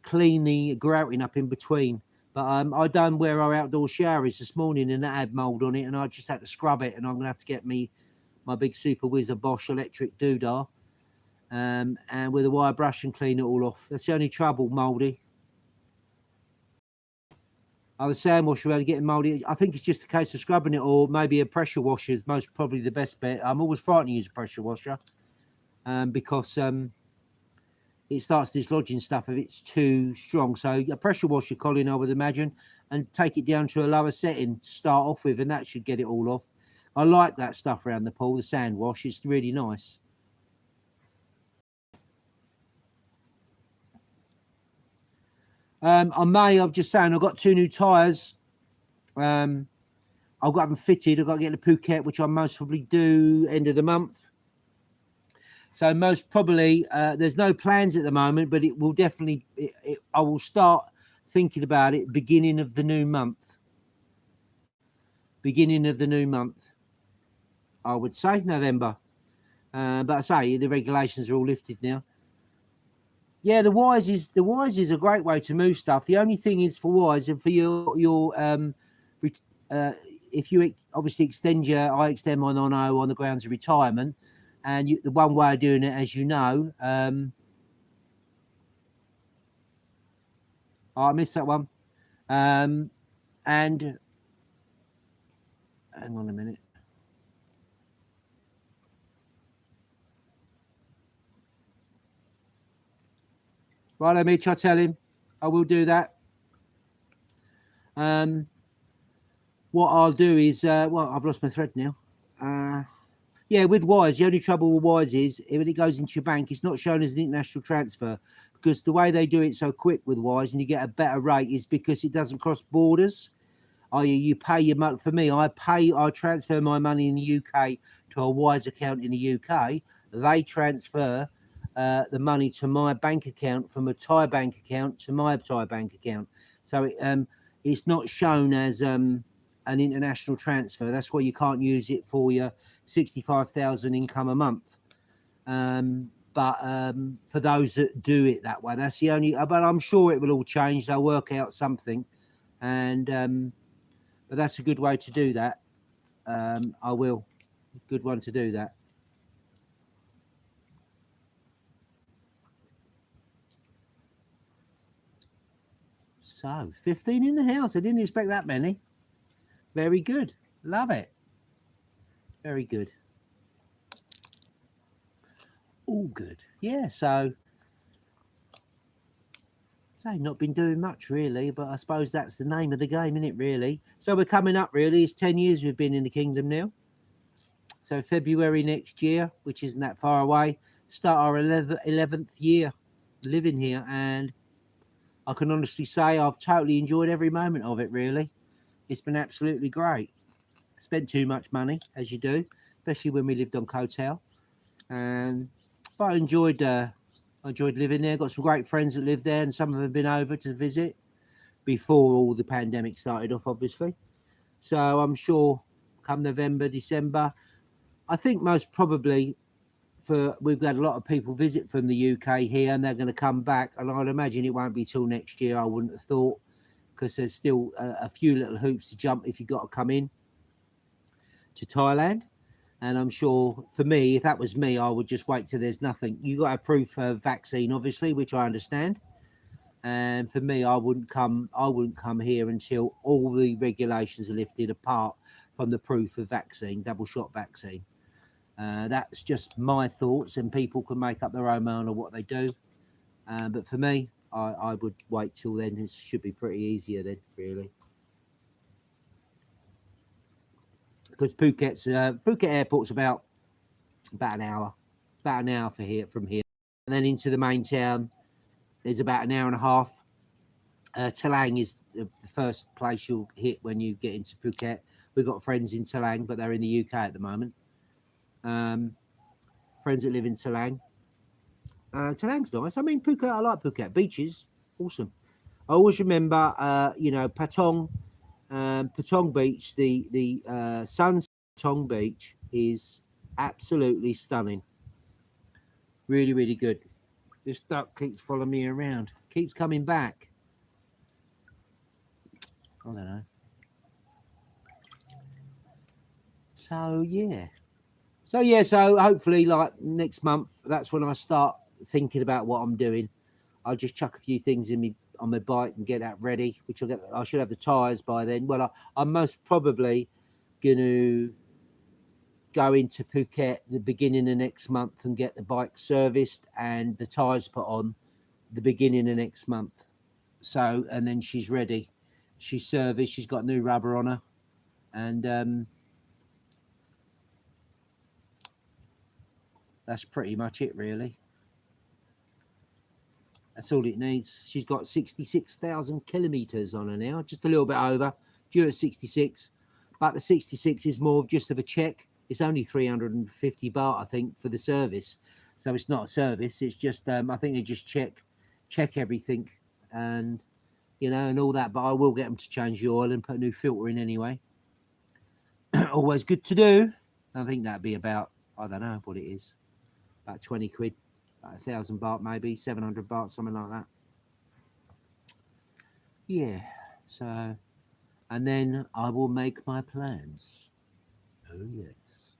clean the grouting up in between. But I done where our outdoor shower is this morning, and that had mould on it, and I just had to scrub it. And I'm gonna have to get my big Super Whizzer Bosch electric doodah, and with a wire brush and clean it all off. That's the only trouble, mouldy. I was saying, wash around getting mouldy. I think it's just a case of scrubbing it, or maybe a pressure washer is most probably the best bet. I'm always frightened to use a pressure washer because it starts dislodging stuff if it's too strong. So a pressure washer, Colin, I would imagine, and take it down to a lower setting to start off with, and that should get it all off. I like that stuff around the pool, the sand wash. It's really nice. I'm just saying, I've got 2 new tyres. I've got them fitted. I've got to get the Phuket, which I'll most probably do end of the month. So most probably, there's no plans at the moment, but it will definitely, I will start thinking about it beginning of the new month. Beginning of the new month. I would say November. But I say the regulations are all lifted now. Yeah, the Wise is a great way to move stuff. The only thing is for Wise and for your if you obviously I extend mine on the grounds of retirement, and the one way of doing it, as you know, I missed that one, and hang on a minute. Right, Mitch, I tell him I will do that. What I'll do is, well, I've lost my thread now. Yeah, with Wise, the only trouble with Wise is when it goes into your bank, it's not shown as an international transfer, because the way they do it so quick with Wise and you get a better rate is because it doesn't cross borders. You pay your money. For me, I transfer my money in the UK to a Wise account in the UK. They transfer the money to my bank account from a Thai bank account to my Thai bank account. So it's not shown as an international transfer. That's why you can't use it for your 65,000 income a month. But for those that do it that way, that's the only. But I'm sure it will all change. They'll work out something, and but that's a good way to do that. I will. Good one to do that. So 15 in the house. I didn't expect that many. Very good. Love it. Very good. All good. Yeah, so not been doing much really, but I suppose that's the name of the game, isn't it, really? So we're coming up really. It's 10 years we've been in the kingdom now. So February next year, which isn't that far away, start our 11th year living here, and I can honestly say I've totally enjoyed every moment of it, really. It's been absolutely great. Spent too much money, as you do, especially when we lived on Coattail. But I enjoyed living there. Got some great friends that live there, and some of them have been over to visit before all the pandemic started off, obviously. So I'm sure come November, December, I think most probably we've had a lot of people visit from the UK here, and they're going to come back. And I'd imagine it won't be till next year, I wouldn't have thought, because there's still a few little hoops to jump if you've got to come in to Thailand. And I'm sure for me, if that was me, I would just wait till there's nothing. You got a proof of vaccine, obviously, which I understand. And for me, I wouldn't come here until all the regulations are lifted, apart from the proof of vaccine, double shot vaccine. That's just my thoughts, and people can make up their own mind on what they do. But for me, I would wait till then. It should be pretty easier then, really. Because Phuket Airport's about an hour from here, and then into the main town is about an hour and a half. Talang is the first place you'll hit when you get into Phuket. We've got friends in Talang, but they're in the UK at the moment. Friends that live in Talang. Talang's nice. I mean, Phuket, I like Phuket. Beaches, awesome. I always remember, Patong Beach, the Sunset Patong Beach is absolutely stunning. Really, really good. This duck keeps following me around. Keeps coming back. I don't know. So yeah. So hopefully, like next month, that's when I start thinking about what I'm doing. I'll just chuck a few things on my bike and get that ready, which I should have the tyres by then. Well, I'm most probably going to go into Phuket the beginning of next month and get the bike serviced and the tyres put on the beginning of next month. So, and then she's ready. She's serviced. She's got new rubber on her, and that's pretty much it, really. That's all it needs. She's got 66,000 kilometers on her now, just a little bit over, due at 66. But the 66 is more of just of a check. It's only 350 baht, I think, for the service. So it's not a service. It's just, I think they just check everything and, and all that. But I will get them to change the oil and put a new filter in anyway. Always good to do. I think that'd be about, I don't know what it is, about 20 quid, about 1,000 baht maybe, 700 baht, something like that. Yeah, so, and then I will make my plans. Oh, yes.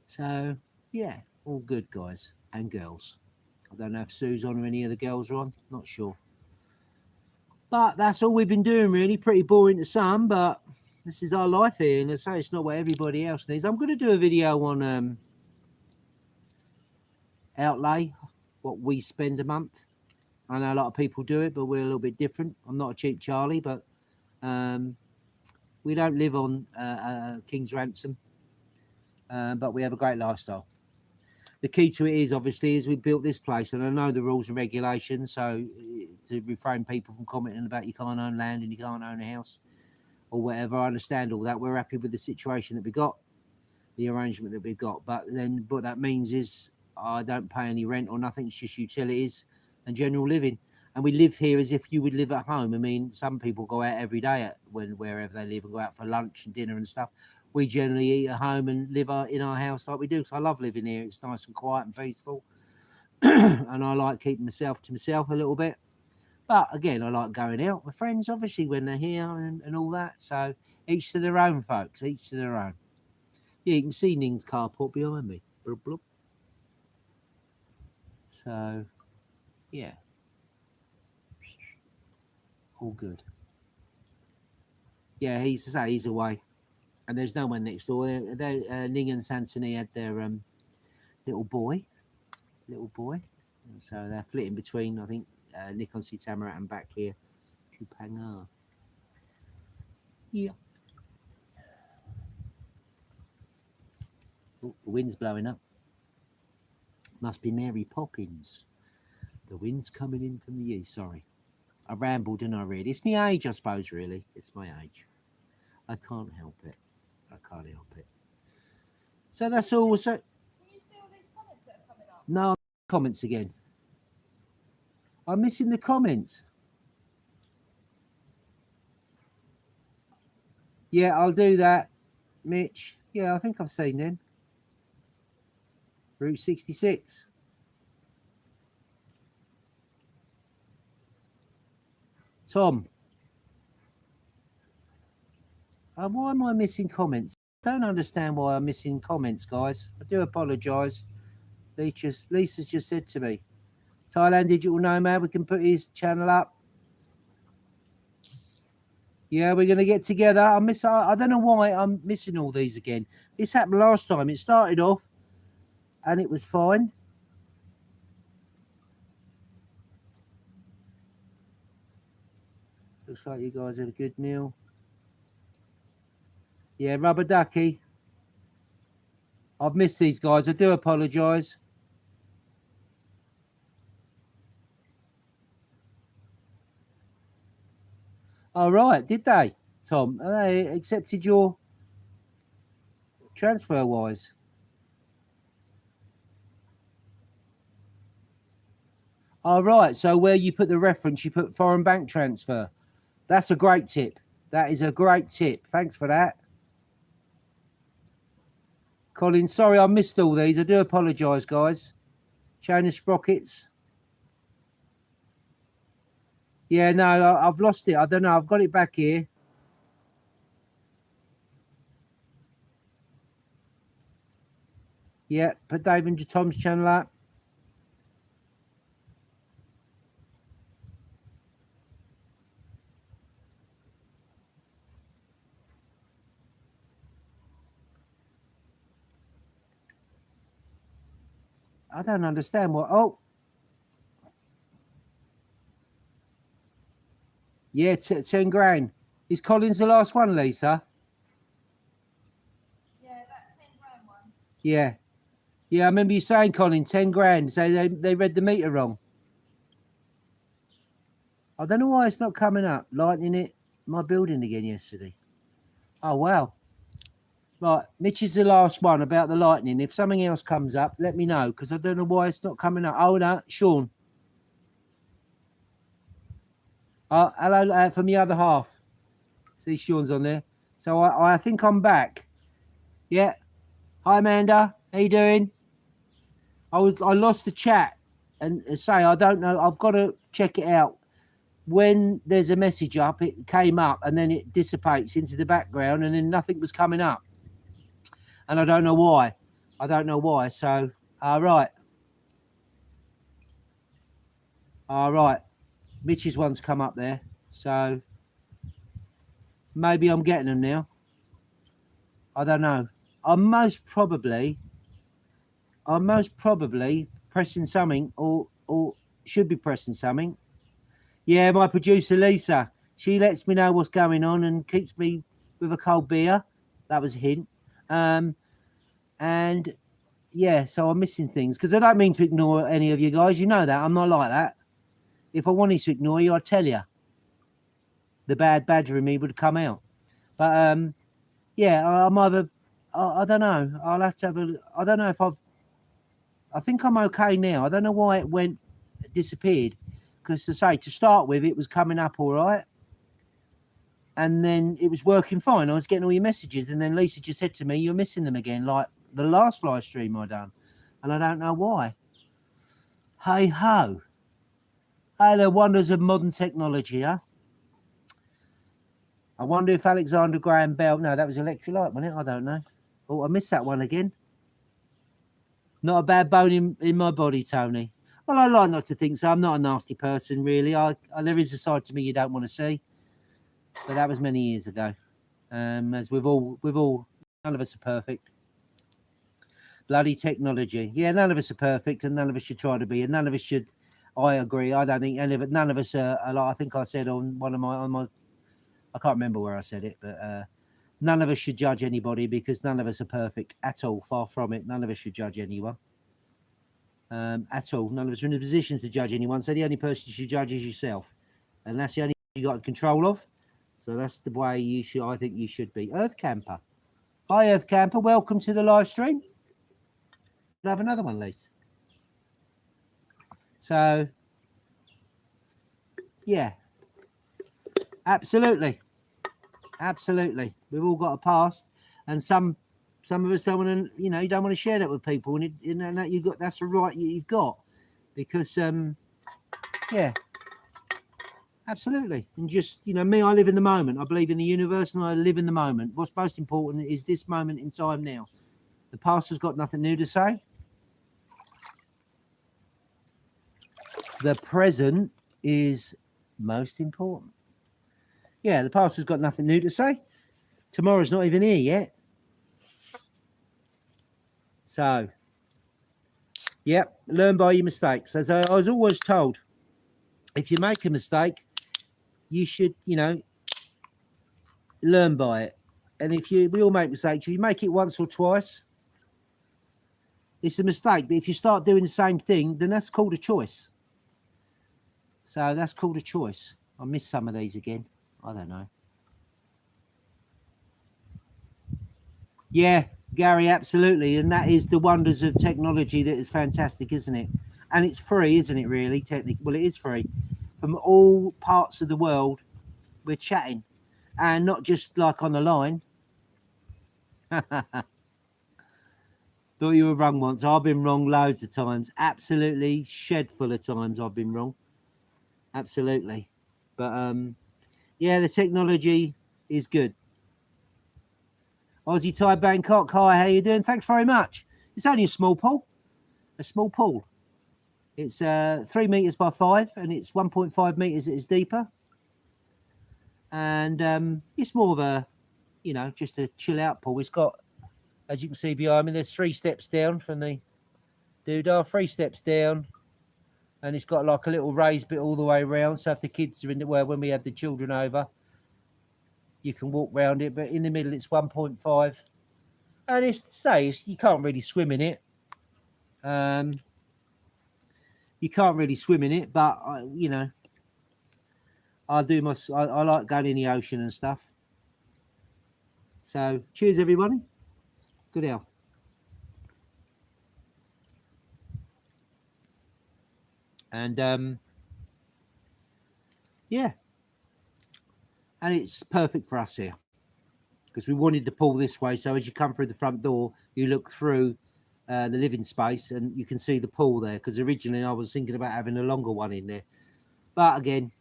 So, yeah, all good, guys and girls. I don't know if Sue's on or any of the girls are on, not sure. But that's all we've been doing, really. Pretty boring to some, but this is our life here. And I say it's not what everybody else needs. I'm going to do a video on outlay, what we spend a month. I know a lot of people do it, but we're a little bit different. I'm not a cheap Charlie, but we don't live on King's Ransom, but we have a great lifestyle. The key to it is, obviously, is we built this place, and I know the rules and regulations, so to refrain people from commenting about you can't own land and you can't own a house or whatever, I understand all that. We're happy with the situation that we got, the arrangement that we've got, but then what that means is I don't pay any rent or nothing. It's just utilities and general living, and we live here as if you would live at home. I mean, some people go out every day wherever they live and go out for lunch and dinner and stuff. We generally eat at home and live in our house like we do, because I love living here. It's nice and quiet and peaceful. And I like keeping myself to myself a little bit. But again, I like going out with friends, obviously, when they're here and all that. So each to their own, folks, each to their own. Yeah, you can see Ning's carport behind me. Blub, blub. So, yeah. All good. Yeah, he's away. And there's no one next door. Ning and Santini had their little boy. And so they're flitting between, I think, Nikon C Tamarat and back here to Phangnga. Yeah. Oh, the wind's blowing up. Must be Mary Poppins. The wind's coming in from the east. Sorry. I rambled, didn't I, really? It's my age, I suppose, really. It's my age. I can't help it. So that's all. So, can you see all these comments that are coming up? No, comments again. I'm missing the comments. Yeah, I'll do that, Mitch. Yeah, I think I've seen them. Route 66. Tom. Why am I missing comments? I don't understand why I'm missing comments, guys. I do apologise. Lisa's just said to me, Thailand Digital Nomad, we can put his channel up. Yeah, we're going to get together. I don't know why I'm missing all these again. This happened last time. It started off and it was fine. Looks like you guys had a good meal. Yeah, Rubber Ducky. I've missed these guys. I do apologise. All right, did they, Tom? They accepted your transfer-wise? All right, so where you put the reference, you put foreign bank transfer. That's a great tip. That is a great tip. Thanks for that. Colin, sorry I missed all these. I do apologise, guys. Chain of sprockets. Yeah, no, I've lost it. I don't know. I've got it back here. Yeah, put Dave and Tom's channel up. I don't understand what. Oh, yeah, 10 grand. Is Collins the last one, Lisa? Yeah, that 10 grand one. Yeah. Yeah, I remember you saying, Colin, 10 grand. So they read the meter wrong. I don't know why it's not coming up. Lightning it my building again yesterday. Oh, wow. Right, Mitch is the last one about the lightning. If something else comes up, let me know, because I don't know why it's not coming up. Oh, no, Sean. Hello from the other half. See, Sean's on there. So I think I'm back. Yeah, Hi, Amanda. How you doing? I lost the chat, and say I don't know. I've got to check it out. When there's a message up, it came up, and then it dissipates into the background, and then nothing was coming up, and I don't know why. I don't know why. So, all right. Mitch's one's come up there, so maybe I'm getting them now. I don't know. I'm most probably pressing something, or should be pressing something. Yeah, my producer Lisa, she lets me know what's going on and keeps me with a cold beer. That was a hint. And yeah, so I'm missing things because I don't mean to ignore any of you guys. You know that I'm not like that. If I wanted to ignore you, I'd tell you. The bad badger in me would come out. But yeah, I'm either. I don't know. I'll have to have a. I don't know if I've. I think I'm okay now. I don't know why it disappeared. Because to start with, it was coming up all right. And then it was working fine. I was getting all your messages. And then Lisa just said to me, you're missing them again, like the last live stream I done. And I don't know why. Hey ho. Hey, the wonders of modern technology, huh? I wonder if Alexander Graham Bell. No, that was Electrolyte, wasn't it? I don't know. Oh, I missed that one again. Not a bad bone in my body, Tony. Well, I like not to think so. I'm not a nasty person, really. There is a side to me you don't want to see. But that was many years ago. As we've all, none of us are perfect. Bloody technology. Yeah, none of us are perfect, and none of us should try to be, and none of us should. I agree. I don't think none of us are like I think I said on I can't remember where I said it, but none of us should judge anybody because none of us are perfect at all. Far from it. None of us should judge anyone. At all. None of us are in a position to judge anyone. So the only person you should judge is yourself. And that's the only thing you got control of. So that's the way I think you should be. Earth Camper. Hi, Earth Camper. Welcome to the live stream. We'll have another one, Lise. So, yeah. Absolutely. We've all got a past. And some of us don't want to, you don't want to share that with people. And that's the right you've got. Because, yeah. Absolutely. And just, me, I live in the moment. I believe in the universe and I live in the moment. What's most important is this moment in time now. The past has got nothing new to say. The present is most important. Yeah, the past has got nothing new to say. Tomorrow's not even here yet. So, yep, learn by your mistakes. As I was always told, if you make a mistake, you should, learn by it. And we all make mistakes. If you make it once or twice, it's a mistake. But if you start doing the same thing, then that's called a choice. So that's called a choice. I missed some of these again. I don't know. Yeah, Gary, absolutely. And that is the wonders of technology that is fantastic, isn't it? And it's free, isn't it, really? Technically, well, it is free. From all parts of the world, we're chatting. And not just like on the line. Thought you were wrong once. I've been wrong loads of times. Absolutely shed full of times I've been wrong. Absolutely. But yeah, the technology is good. Aussie Thai Bangkok, hi, how you doing? Thanks very much. It's only a small pool. It's 3 meters by 5 and it's 1.5 meters. It's deeper. And it's more of a, just a chill out pool. It's got, as you can see behind me, there's 3 steps down from the doodah, 3 steps down. And it's got like a little raised bit all the way around. So if the kids are when we have the children over, you can walk around it. But in the middle, it's 1.5. And you can't really swim in it. You can't really swim in it, but I like going in the ocean and stuff. So cheers, everybody. Good health. And yeah, and it's perfect for us here. because we wanted to pull this way. So as you come through the front door, you look through the living space and you can see the pool there, because originally I was thinking about having a longer one in there, but again,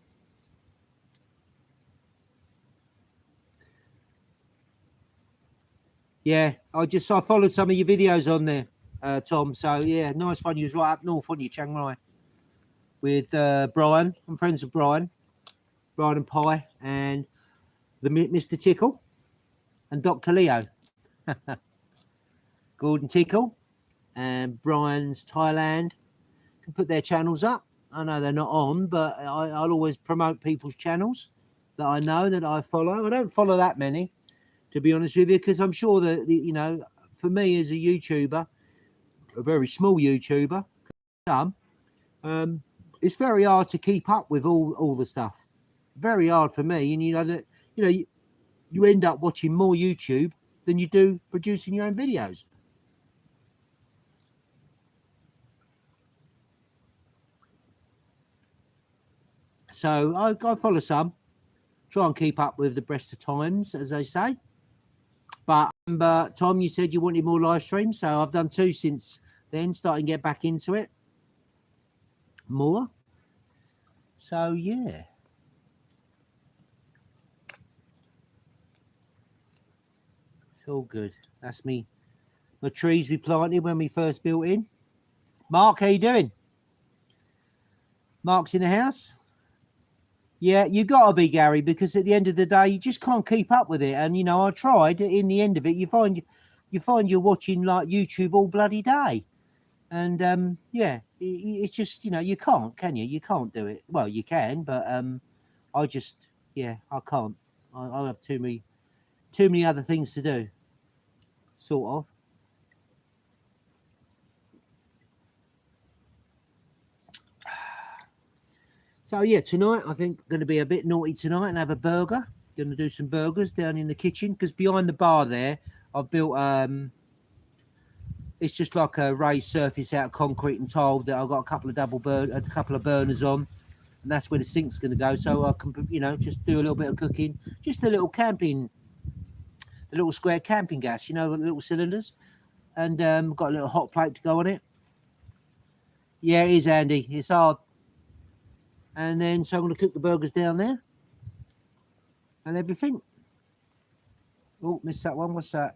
yeah, I followed some of your videos on there, Tom. So yeah, nice one. You was right up north, on you, Chiang Mai, with Brian. I'm friends with Brian and Pie, and the Mr. Tickle and Dr. Leo. Gordon Tickle and Brian's Thailand can put their channels up. I know they're not on, but I'll always promote people's channels that I know, that I follow. I don't follow that many, to be honest with you, because I'm sure that, you know, for me as a YouTuber, a very small YouTuber, it's very hard to keep up with all the stuff. Very hard for me, and you end up watching more YouTube than you do producing your own videos. So I follow some, try and keep up with the best of times, as they say. But Tom, you said you wanted more live streams, so I've done 2 since then, starting to get back into it more. So yeah, it's all good. That's me. My trees we planted when we first built in. Mark, how you doing? Mark's in the house. Yeah, you got to be, Gary, because at the end of the day, you just can't keep up with it. And, you know, I tried. In the end of it, you find you're watching like YouTube all bloody day. And, yeah, it's just, you know, you can't, can you? You can't do it. Well, you can, but I just, yeah, I can't. I have too many other things to do, sort of. So yeah, tonight I think going to be a bit naughty tonight and have a burger. Going to do some burgers down in the kitchen, because behind the bar there I've built it's just like a raised surface out of concrete and tile that I've got a couple of burners on, and that's where the sink's going to go. So I can, you know, just do a little bit of cooking, just a little the little square camping gas, you know, the little cylinders, and got a little hot plate to go on it. Yeah, it is, Andy. It's hard. And then, so I'm going to cook the burgers down there and everything. Oh, missed that one. What's that?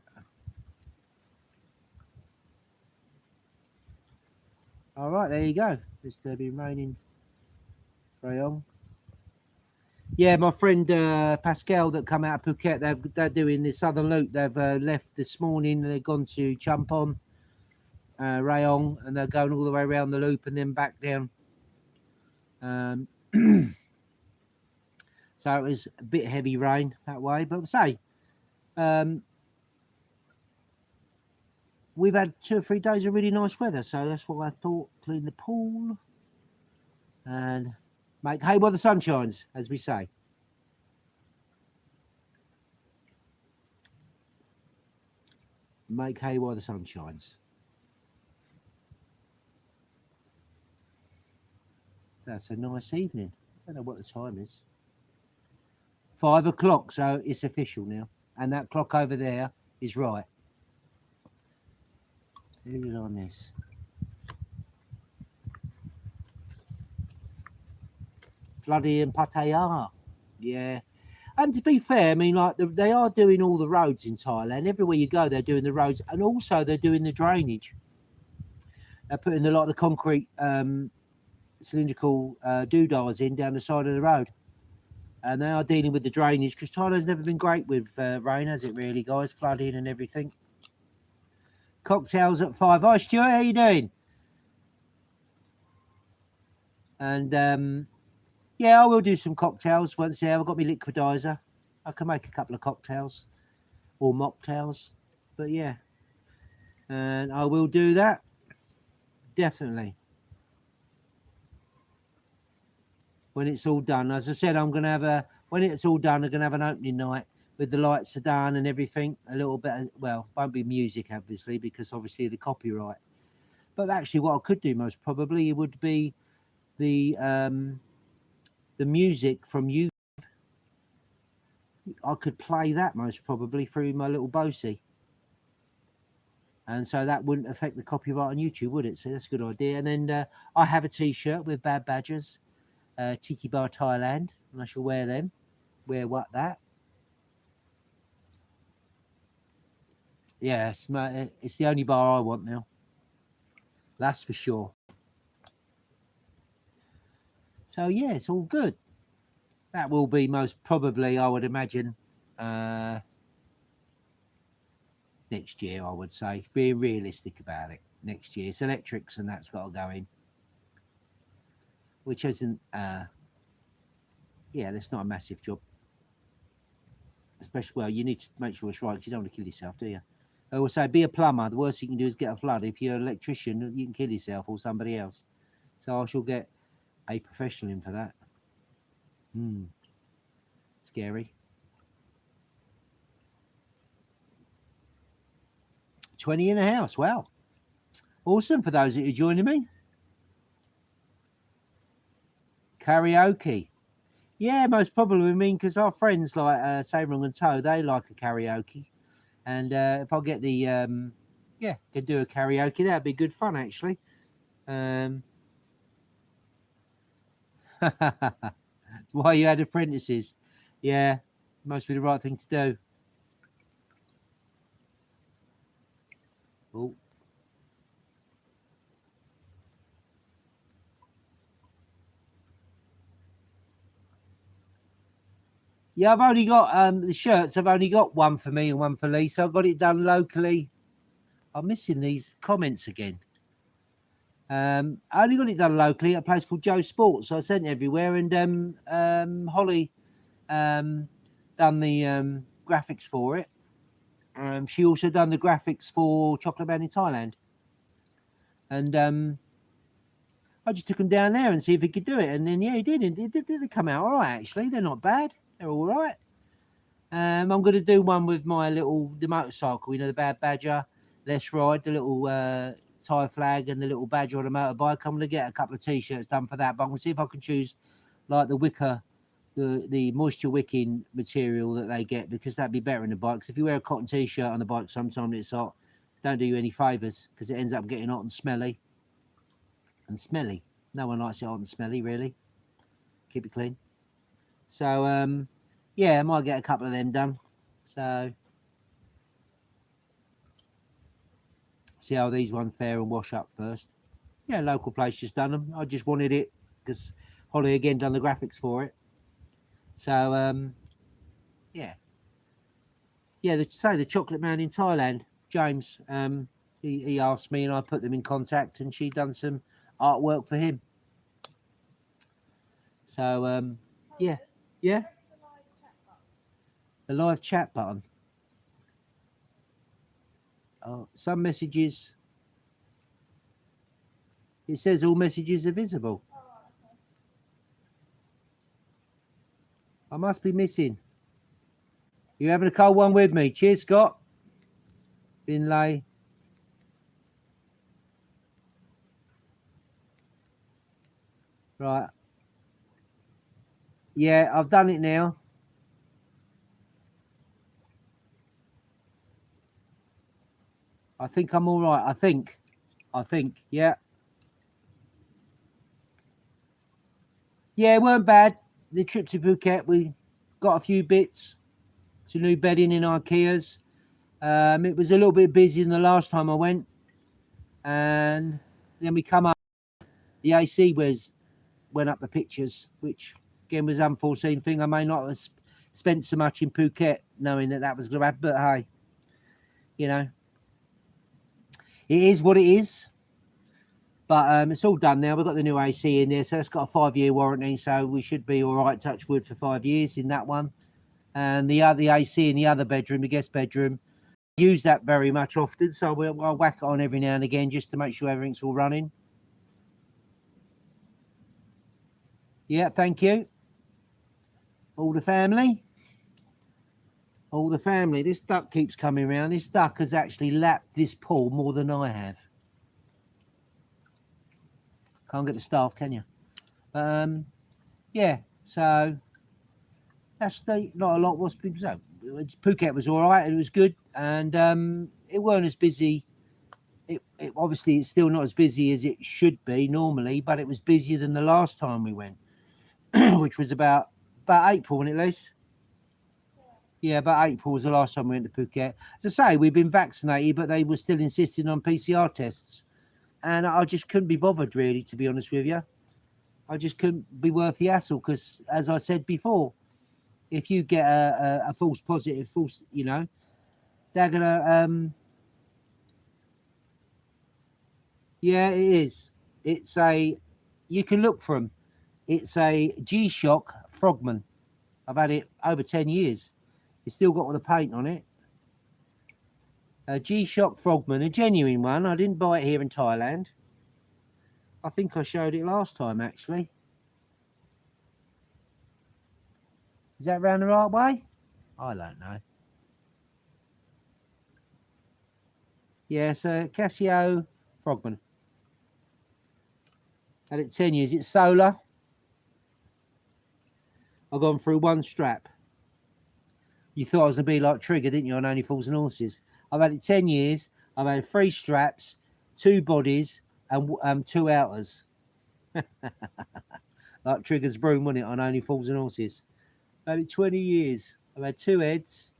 All right, there you go. It's been raining. Rayong. Yeah, my friend Pascal that come out of Phuket, they're doing the Southern Loop. They've left this morning. They've gone to Champon, Rayong, and they're going all the way around the loop and then back down. So it was a bit heavy rain that way, but say we've had 2 or 3 days of really nice weather, so that's what I thought. Clean the pool and make hay while the sun shines, as we say. Make hay while the sun shines. That's a nice evening. I don't know what the time is. 5 o'clock, so it's official now. And that clock over there is right. Who did I miss? Floody and Pattaya. Yeah. And to be fair, I mean, like they are doing all the roads in Thailand. Everywhere you go, they're doing the roads, and also they're doing the drainage. They're putting a lot of the concrete cylindrical doodahs in down the side of the road. And they are dealing with the drainage, because Thailand's never been great with rain, has it really, guys? Flooding and everything. Cocktails at 5. Hi, Stuart, how you doing? And yeah, I will do some cocktails once there. I've got my liquidizer. I can make a couple of cocktails or mocktails, but yeah, and I will do that definitely when it's all done. As I said, I'm going to have when it's all done, I'm going to have an opening night with the lights are done and everything. A little bit, well, won't be music obviously, because obviously the copyright. But actually, what I could do most probably would be the music from you. I could play that most probably through my little Bose. And so that wouldn't affect the copyright on YouTube, would it? So that's a good idea. And then I have a T-shirt with Bad Badgers, Tiki Bar Thailand, and I shall wear them. Wear what that? Yeah, it's the only bar I want now. That's for sure. So yeah, it's all good. That will be most probably, I would imagine, next year. I would say, being realistic about it, next year. It's electrics and that's got to go in, which isn't. Yeah, that's not a massive job. Especially, well, you need to make sure it's right because you don't want to kill yourself, do you? I will say, be a plumber. The worst you can do is get a flood. If you're an electrician, you can kill yourself or somebody else. So I shall get a professional in for that. Scary. 20 in the house. Wow. Awesome for those that are joining me. Karaoke. Yeah, most probably. I mean, because our friends like Sabrong and Toe, they like a karaoke. And if I get the, yeah, could do a karaoke, that'd be good fun, actually. Why you had apprentices. Yeah, must be the right thing to do. Oh. Yeah, I've only got the shirts. I've only got one for me and one for Lee, so I got it done locally. I'm missing these comments again. I only got it done locally at a place called Joe Sports. So I sent it everywhere, and Holly done the graphics for it. She also done the graphics for Chocolate Man in Thailand, and I just took him down there and see if he could do it, and then yeah, he did. And it did come out all right. Actually, they're not bad. They're all right. I'm going to do one with my the motorcycle. You know, the Bad Badger. Let's Ride, the little Thai flag and the little badger on a motorbike. I'm going to get a couple of T-shirts done for that, but I'm going to see if I can choose like the wicker, the moisture wicking material that they get, because that'd be better in the bikes. If you wear a cotton T-shirt on the bike, sometimes it's hot. Don't do you any favors because it ends up getting hot and smelly. And smelly. No one likes it hot and smelly, really. Keep it clean. So yeah, I might get a couple of them done. So see how these ones fare and wash up first. Yeah, local place just done them. I just wanted it because Holly again done the graphics for it. So yeah, the Chocolate Man in Thailand, James. He asked me and I put them in contact, and she done some artwork for him. So yeah. The live chat button. Oh, some messages. It says all messages are visible. I must be missing. You having a cold one with me? Cheers, Scott. Binlay. Right. Yeah, I've done it now. I think I'm all right. I think. Yeah. Yeah, it weren't bad. The trip to Phuket, we got a few bits. Some new bedding in IKEA's. It was a little bit busy than the last time I went. And then we come up. The AC went up the pictures, which again was an unforeseen thing. I may not have spent so much in Phuket knowing that was going to happen, but hey, you know, it is what it is. But it's all done now. We've got the new AC in there, so it's got a 5-year warranty, so we should be all right, touch wood, for 5 years in that one. And the AC in the other bedroom, the guest bedroom, use that very much often, so I'll whack it on every now and again just to make sure everything's all running. Yeah, thank you. All the family. All the family. This duck keeps coming around. This duck has actually lapped this pool more than I have. Can't get the staff, can you? Yeah, so That's not a lot. What's been so? Phuket was all right and it was good, and it weren't as busy. It obviously it's still not as busy as it should be normally, but it was busier than the last time we went, which was about April, wasn't it, Liz? Yeah, about April was the last time we went to Phuket. As I say, we've been vaccinated, but they were still insisting on PCR tests, and I just couldn't be bothered, really, to be honest with you. I just couldn't be worth the hassle because, as I said before, if you get a false positive, they're gonna. Yeah, it is. It's you can look for them. It's a G-Shock Frogman. I've had it over 10 years. It's still got all the paint on it. A G-Shock Frogman, a genuine one. I didn't buy it here in Thailand. I think I showed it last time, actually. Is that round the right way? I don't know. Yeah, it's a Casio Frogman. Had it 10 years. It's solar. I've gone through one strap. You thought I was going to be like Trigger, didn't you, on Only Fools and Horses? I've had it 10 years. I've had 3 straps, 2 bodies, and 2 outers. Like Trigger's broom, wasn't it, on Only Fools and Horses? I've had it 20 years. I've had 2 heads.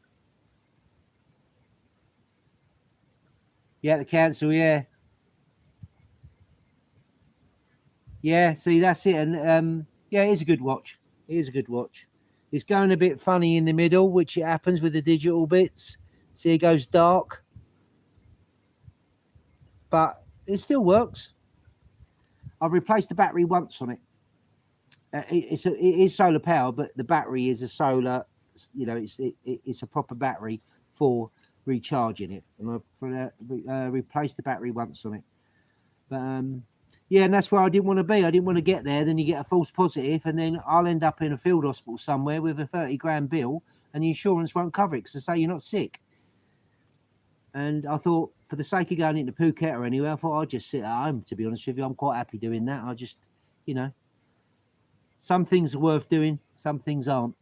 You had to cancel, yeah. Yeah, see, that's it. And yeah, it is a good watch. It is a good watch. It's going a bit funny in the middle, which it happens with the digital bits. See, it goes dark. But it still works. I've replaced the battery once on it. It is solar power, but the battery is a solar, it's a proper battery for recharging it. And I've replaced the battery once on it. But yeah, and that's where I didn't want to be. I didn't want to get there. Then you get a false positive, and then I'll end up in a field hospital somewhere with a 30 grand bill, and the insurance won't cover it because they say you're not sick. And I thought, for the sake of going into Phuket or anywhere, I thought I'd just sit at home, to be honest with you. I'm quite happy doing that. I just, some things are worth doing, some things aren't.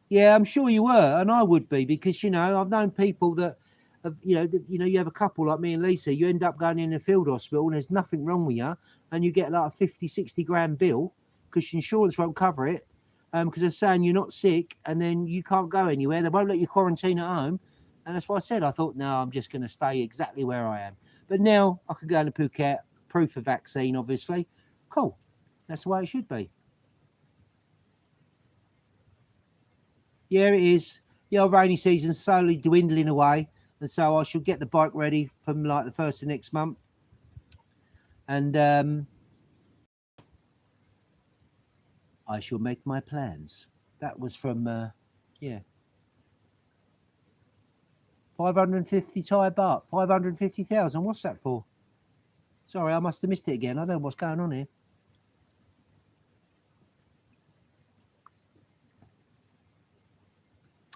Yeah, I'm sure you were, and I would be, because, I've known people that, you have a couple like me and Lisa, you end up going in a field hospital and there's nothing wrong with you, and you get like a 50, 60 grand bill because your insurance won't cover it, because they're saying you're not sick, and then you can't go anywhere. They won't let you quarantine at home. And that's why I said, I thought, no, I'm just going to stay exactly where I am. But now I can go into Phuket, proof of vaccine, obviously. Cool. That's the way it should be. Yeah, it is. The old rainy season's slowly dwindling away. And so I shall get the bike ready from like the 1st of next month. And I shall make my plans. That was from, 550 Thai baht, 550,000. What's that for? Sorry, I must have missed it again. I don't know what's going on here.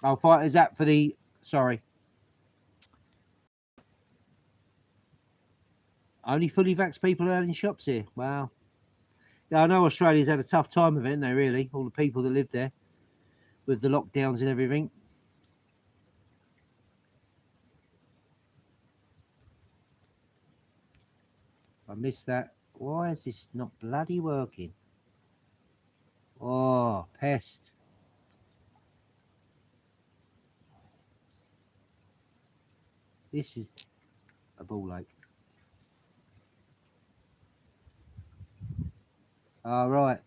Oh, is that for the, sorry. Only fully vaxxed people are in shops here. Wow. Yeah, I know Australia's had a tough time of it, haven't they, really? All the people that live there with the lockdowns and everything. I missed that. Why is this not bloody working? Oh, pest. This is a ball ache. Oh, right.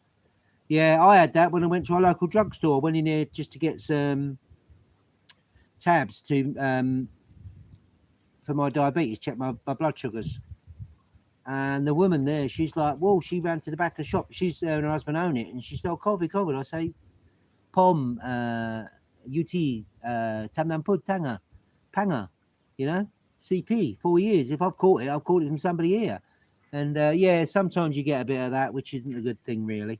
Yeah, I had that when I went to our local drugstore. I went in there just to get some tabs to for my diabetes, check my blood sugars. And the woman there, she's like, well, she ran to the back of the shop. She's there and her husband own it. And she said, COVID. I say, Pom, UT, Tamnam Pud, Tanga, Phangnga, CP, 4 years. If I've caught it from somebody here. And yeah, sometimes you get a bit of that, which isn't a good thing, really.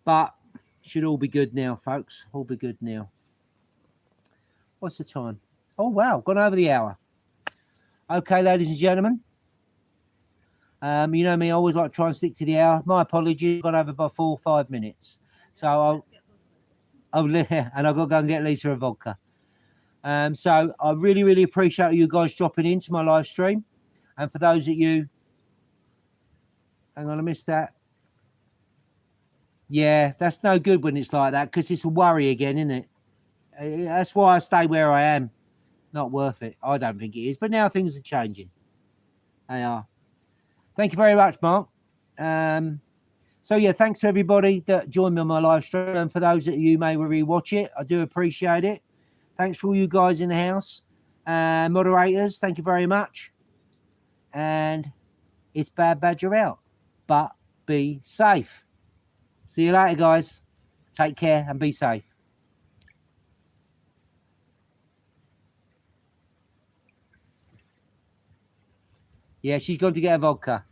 But should all be good now, folks. All be good now. What's the time? Oh, wow, gone over the hour. Okay, ladies and gentlemen. You know me, I always like to try and stick to the hour. My apologies, got over by 4 or 5 minutes. So and I've got to go and get Lisa a vodka. So I really, really appreciate you guys dropping into my live stream. And for those of you, hang on, I missed that. Yeah, that's no good when it's like that because it's a worry again, isn't it? That's why I stay where I am. Not worth it. I don't think it is. But now things are changing. They are. Thank you very much, Mark. So yeah, thanks to everybody that joined me on my live stream. And for those that you may rewatch it, I do appreciate it. Thanks for all you guys in the house. Moderators, thank you very much. And it's Bad Badger out. But be safe. See you later, guys. Take care and be safe. Yeah, she's gone to get a vodka.